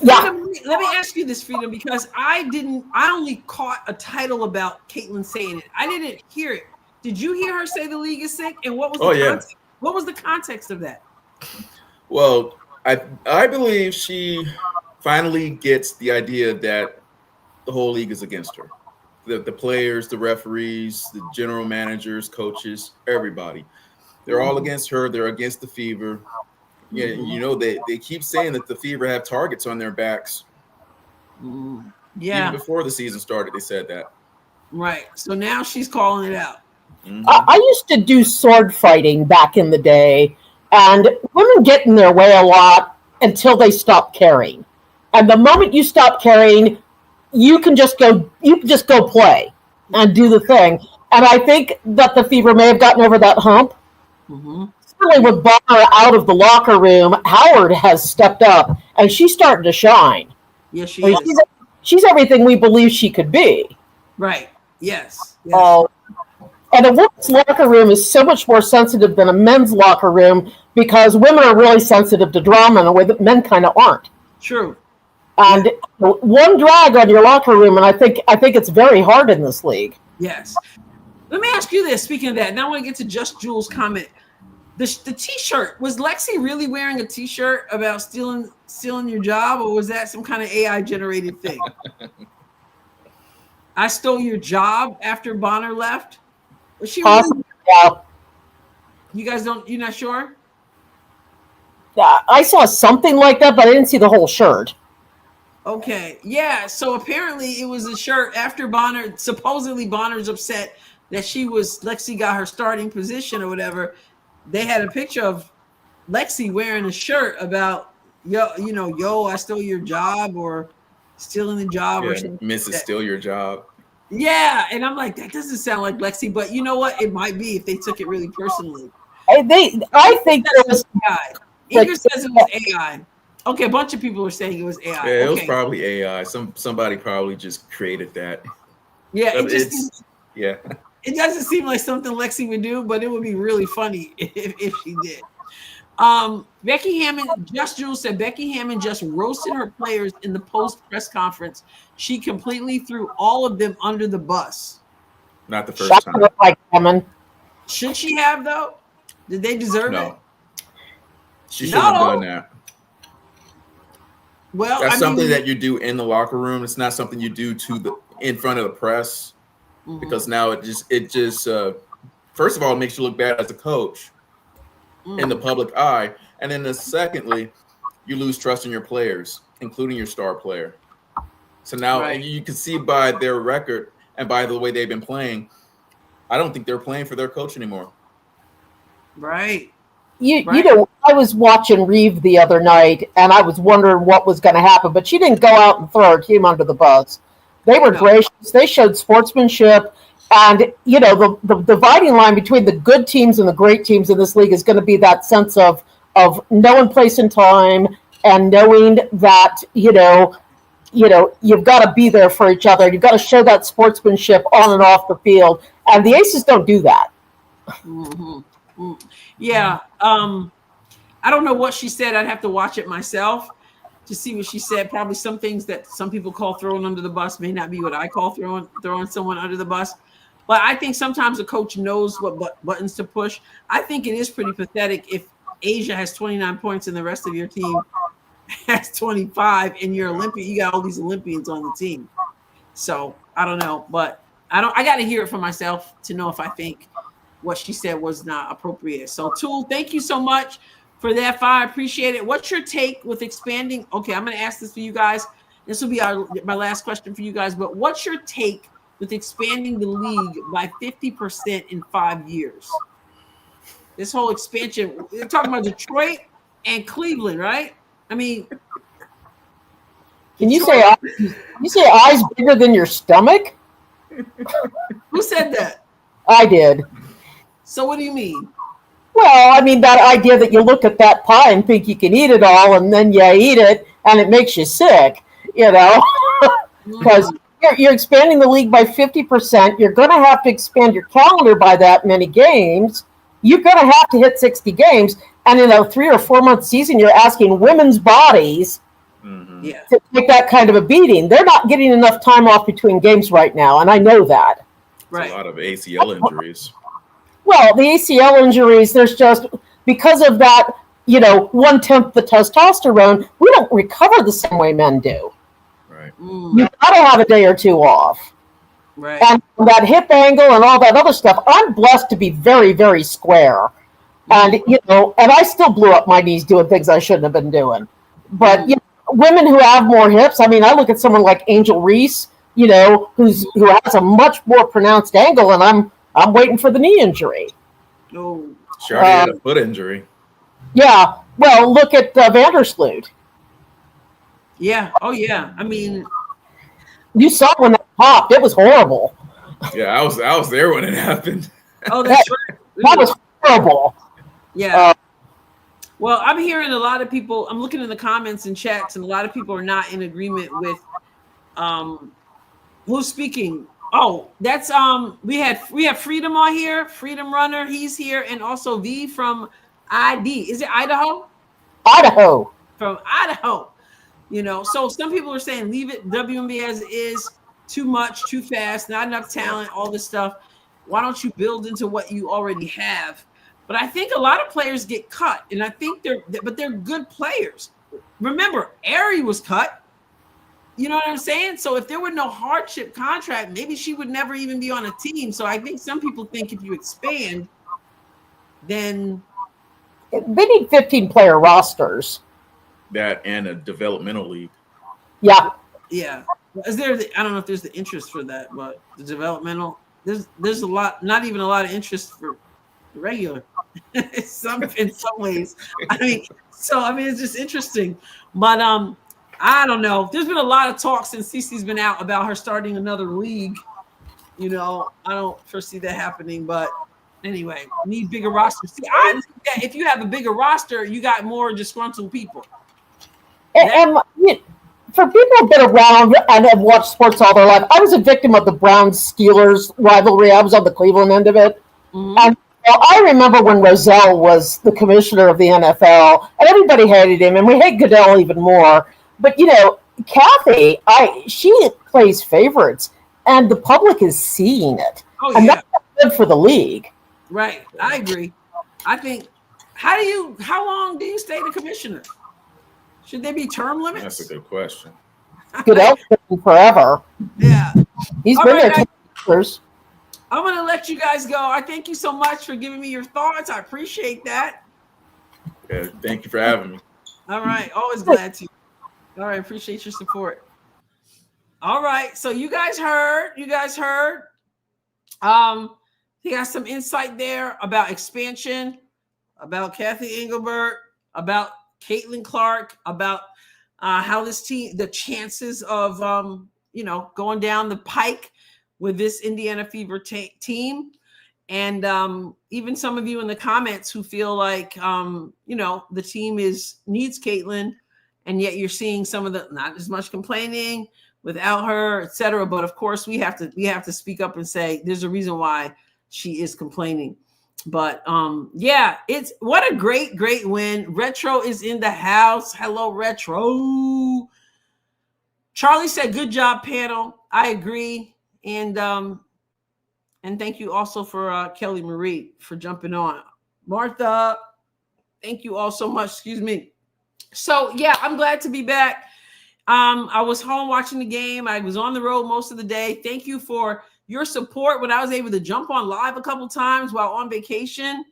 Yeah. Freedom, let me ask you this, Freedom, because I only caught a title about Caitlin saying it. I didn't hear it. Did you hear her say the league is sick? And what was the context? What was the context of that? Well, I believe she finally gets the idea that the whole league is against her. The players, the referees, the general managers, coaches, everybody. They're all against her. They're against the Fever. Yeah, they keep saying that the Fever have targets on their backs. Yeah. Even before the season started, they said that. Right. So now she's calling it out. Mhm. I used to do sword fighting back in the day, and women get in their way a lot until they stop caring. And the moment you stop caring, you can just go play and do the thing. And I think that the Fever may have gotten over that hump. Mm-hmm. Certainly with Bonner out of the locker room, Howard has stepped up, and she's starting to shine. Yes, she I mean, is. she's everything we believe she could be. Right. Yes. Yes. And a women's locker room is so much more sensitive than a men's locker room because women are really sensitive to drama in a way that men kind of aren't. True. And one drag on your locker room, and I think it's very hard in this league. Yes. Let me ask you this. Speaking of that, now I want to get to Just Jules' comment. The T-shirt, was Lexi really wearing a T-shirt about stealing your job, or was that some kind of AI generated thing? I stole your job after Bonner left. Was she really? Yeah. You guys don't? You're not sure? I saw something like that, but I didn't see the whole shirt. Okay. Yeah. So apparently it was a shirt after Bonner. Supposedly Bonner's upset that Lexi got her starting position or whatever. They had a picture of Lexi wearing a shirt about yo, I stole your job or stealing the job or something. Mrs. Steal Your Job. Yeah, and I'm like, that doesn't sound like Lexi, but you know what? It might be if they took it really personally. I think there was AI. Ingrid says it was AI. Okay, a bunch of people are saying it was AI. Yeah, it was Okay. probably AI. Somebody probably just created that. Yeah, But yeah. It doesn't seem like something Lexi would do, but it would be really funny if she did. Becky Hammond, Just Jules said Becky Hammond just roasted her players in the post press conference. She completely threw all of them under the bus. Not the first time. like Hammond. Should she have though? Did they deserve it? No. She shouldn't have done that. Well, That's something that you do in the locker room. It's not something you do in front of the press, because now it just first of all, it makes you look bad as a coach in the public eye, and then secondly, you lose trust in your players, including your star player. So now you can see by their record and by the way they've been playing, I don't think they're playing for their coach anymore. Right. You know, I was watching Reeve the other night, and I was wondering what was going to happen, but she didn't go out and throw her team under the bus. They were gracious. They showed sportsmanship, and you know, the dividing line between the good teams and the great teams in this league is going to be that sense of knowing place and time, and knowing that you know you've got to be there for each other. You've got to show that sportsmanship on and off the field, and the Aces don't do that. Yeah. I don't know what she said. I'd have to watch it myself to see what she said. Probably some things that some people call throwing under the bus may not be what I call throwing someone under the bus. But I think sometimes a coach knows what buttons to push. I think it is pretty pathetic if Asia has 29 points and the rest of your team has 25 and you're Olympian. You got all these Olympians on the team. So I don't know, but I got to hear it for myself to know if I think what she said was not appropriate. So Tool, thank you so much for that fire. I appreciate it. What's your take with expanding? Okay, I'm going to ask this for you guys. This will be my last question for you guys. But what's your take with expanding the league by 50% in 5 years? This whole expansion, we're talking about Detroit and Cleveland, right? I mean, Can you say eyes bigger than your stomach? Who said that? I did. So what do you mean? Well, I mean, that idea that you look at that pie and think you can eat it all, and then you eat it, and it makes you sick, you know? Because you're expanding the league by 50%. You're going to have to expand your calendar by that many games. You're going to have to hit 60 games. And in a 3 or 4 month season, you're asking women's bodies to take that kind of a beating. They're not getting enough time off between games right now, and I know that. Right. A lot of ACL injuries. Well, the ACL injuries, there's just, because of that, 1/10 the testosterone, we don't recover the same way men do. Right. You've got to have a day or two off. Right. And that hip angle and all that other stuff, I'm blessed to be very, very square. And, and I still blew up my knees doing things I shouldn't have been doing. But, women who have more hips. I mean, I look at someone like Angel Reese, you know, who has a much more pronounced angle, and I'm waiting for the knee injury. Oh, She already had a foot injury. Yeah. Well, look at Vandersloot. yeah. Oh, yeah. I mean, You saw when that popped; it was horrible. Yeah, I was there when it happened. oh, that's right. That was horrible. Yeah. Well, I'm hearing a lot of people. I'm looking in the comments and chats, and a lot of people are not in agreement with who's speaking. Oh, that's we have Freedom on here, Freedom Runner, he's here, and also V from ID. Is it Idaho? Idaho. From Idaho. You know, so some people are saying leave it WNBA as it is, too much, too fast, not enough talent, all this stuff. Why don't you build into what you already have? But I think a lot of players get cut, and I think they're good players. Remember, Ari was cut. You know what I'm saying? So if there were no hardship contract, maybe she would never even be on a team. So I think some people think if you expand, then They need 15-player rosters. That and a developmental league. Yeah. yeah. Is there? I don't know if there's the interest for that, but the developmental, there's a lot, not even a lot of interest for the regular. in some ways. I mean, it's just interesting. But I don't know. There's been a lot of talk since Cece's been out about her starting another league. You know, I don't foresee that happening, but anyway, need bigger rosters. See, I think that if you have a bigger roster, you got more disgruntled people. And for people who've been around and have watched sports all their life, I was a victim of the Browns-Steelers rivalry. I was on the Cleveland end of it. Mm-hmm. And I remember when Rozelle was the commissioner of the NFL, and everybody hated him, and we hate Goodell even more. But, you know, Kathy, she plays favorites, and the public is seeing it. Oh, and yeah. that's good for the league. Right. I agree. I think, how long do you stay the commissioner? Should there be term limits? That's a good question. Goodell's been forever. Yeah. He's All been right, there 10 years. I'm going to let you guys go. I thank you so much for giving me your thoughts. I appreciate that. Yeah, thank you for having me. All right. Always glad to. All right. Appreciate your support. All right. So you guys heard. He got some insight there about expansion, about Kathy Engelbert, about Caitlin Clark, about how this team, the chances of, going down the pike with this Indiana Fever team. And even some of you in the comments who feel like, the team needs Caitlin, and yet you're seeing some of the, not as much complaining without her, etc. But of course we have to speak up and say, there's a reason why she is complaining. But it's what a great win. Retro is in the house. Hello, Retro. Charlie said, good job, panel. I agree. And thank you also for Kelly Marie for jumping on. Martha, thank you all so much. Excuse me. So yeah, I'm glad to be back. I was home watching the game. I was on the road most of the day. Thank you for your support when I was able to jump on live a couple times while on vacation.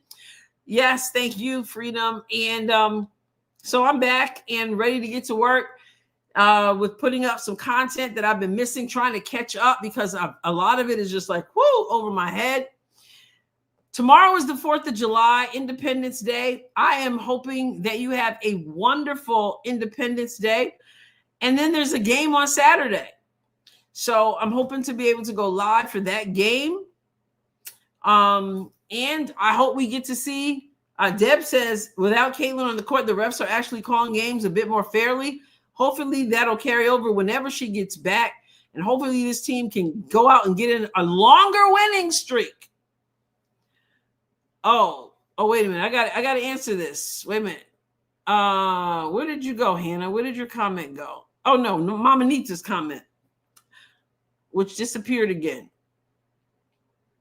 Yes, thank you, Freedom. And so I'm back and ready to get to work with putting up some content that I've been missing, trying to catch up because a lot of it is just like, whoo, over my head. Tomorrow is the 4th of July, Independence Day. I am hoping that you have a wonderful Independence Day. And then there's a game on Saturday. So I'm hoping to be able to go live for that game. And I hope we get to see, Deb says, without Caitlin on the court, the refs are actually calling games a bit more fairly. Hopefully that'll carry over whenever she gets back. And hopefully this team can go out and get in a longer winning streak. Oh, wait a minute. I got to answer this. Wait a minute. Where did you go, Hannah? Where did your comment go? Oh, no, Mama Nita's comment, which disappeared again.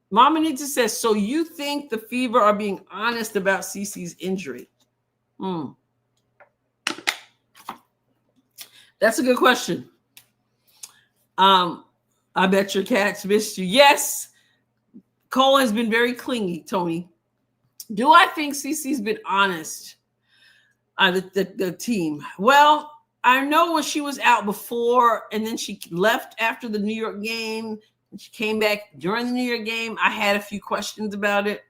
Mama Nita says, so you think the Fever are being honest about Cece's injury? That's a good question. I bet your cats missed you. Yes, Cole has been very clingy, Tony. Do I think Cece's been honest? The team. Well, I know when she was out before and then she left after the New York game and she came back during the New York game, I had a few questions about it.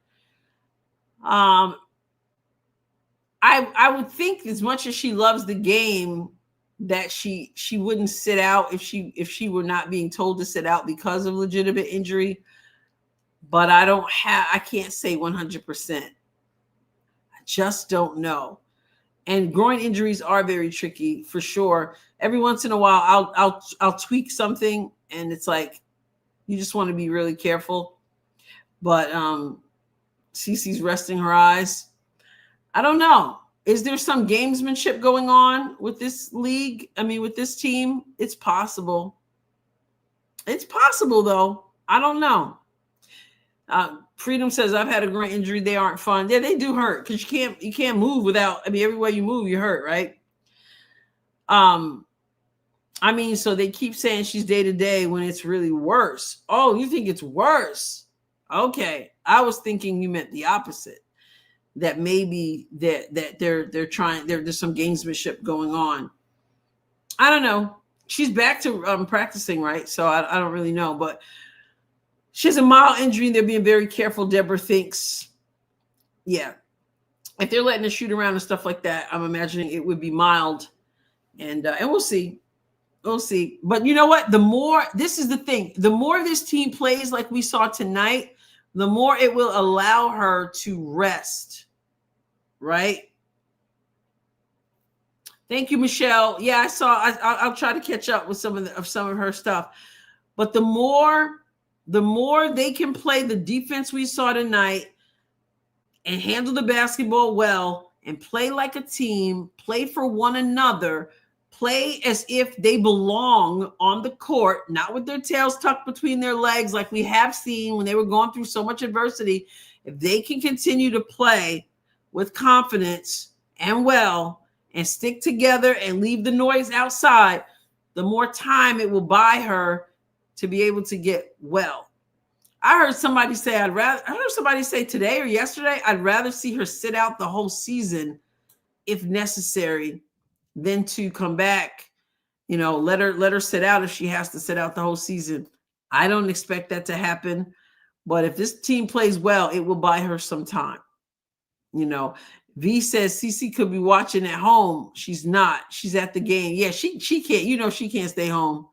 I would think as much as she loves the game that she wouldn't sit out if she were not being told to sit out because of legitimate injury. But I can't say 100%. I just don't know. And groin injuries are very tricky for sure. Every once in a while, I'll tweak something, and it's like you just want to be really careful. But Cece's resting her eyes. I don't know. Is there some gamesmanship going on with this league? I mean, with this team, it's possible. It's possible, though. I don't know. Freedom says, I've had a groin injury. They aren't fun. Yeah, they do hurt because you can't move without, I mean, everywhere you move, you hurt, right? I mean, so they keep saying she's day to day when it's really worse. Oh, you think it's worse? Okay. I was thinking you meant the opposite. That maybe that they're trying, there's some gamesmanship going on. I don't know. She's back to practicing, right? So I don't really know, but she has a mild injury and they're being very careful. Deborah thinks, yeah, if they're letting her shoot around and stuff like that, I'm imagining it would be mild, and we'll see. We'll see. But you know what? This is the thing. The more this team plays like we saw tonight, the more it will allow her to rest, right? Thank you, Michelle. Yeah, I saw. I'll try to catch up with some of her stuff. But the more they can play the defense we saw tonight and handle the basketball well and play like a team, play for one another, play as if they belong on the court, not with their tails tucked between their legs like we have seen when they were going through so much adversity. If they can continue to play with confidence and well and stick together and leave the noise outside, the more time it will buy her to be able to get well. I heard somebody say today or yesterday, I'd rather see her sit out the whole season if necessary than to come back, let her sit out if she has to sit out the whole season. I don't expect that to happen, but if this team plays well, it will buy her some time. V says Cece could be watching at home. She's not. She's at the game. Yeah, she can't, she can't stay home.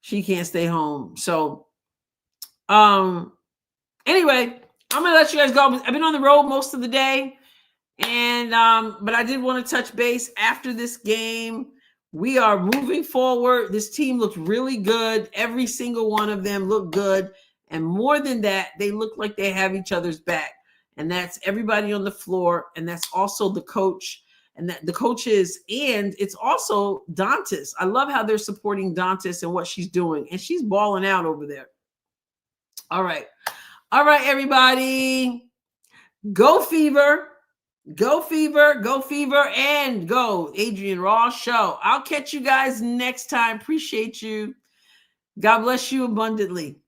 She can't stay home. So anyway, I'm gonna let you guys go. I've been on the road most of the day, and but I did want to touch base after this game. We are moving forward. This team looked really good. Every single one of them looked good, and more than that, they look like they have each other's back. And that's everybody on the floor, and that's also the coach, and that the coaches, and it's also Dantas. I love how they're supporting Dantas and what she's doing, and she's balling out over there. All right, everybody, go Fever, go Fever, go Fever, and go Adrienne Raw Show. I'll catch you guys next time. Appreciate you. God bless you abundantly.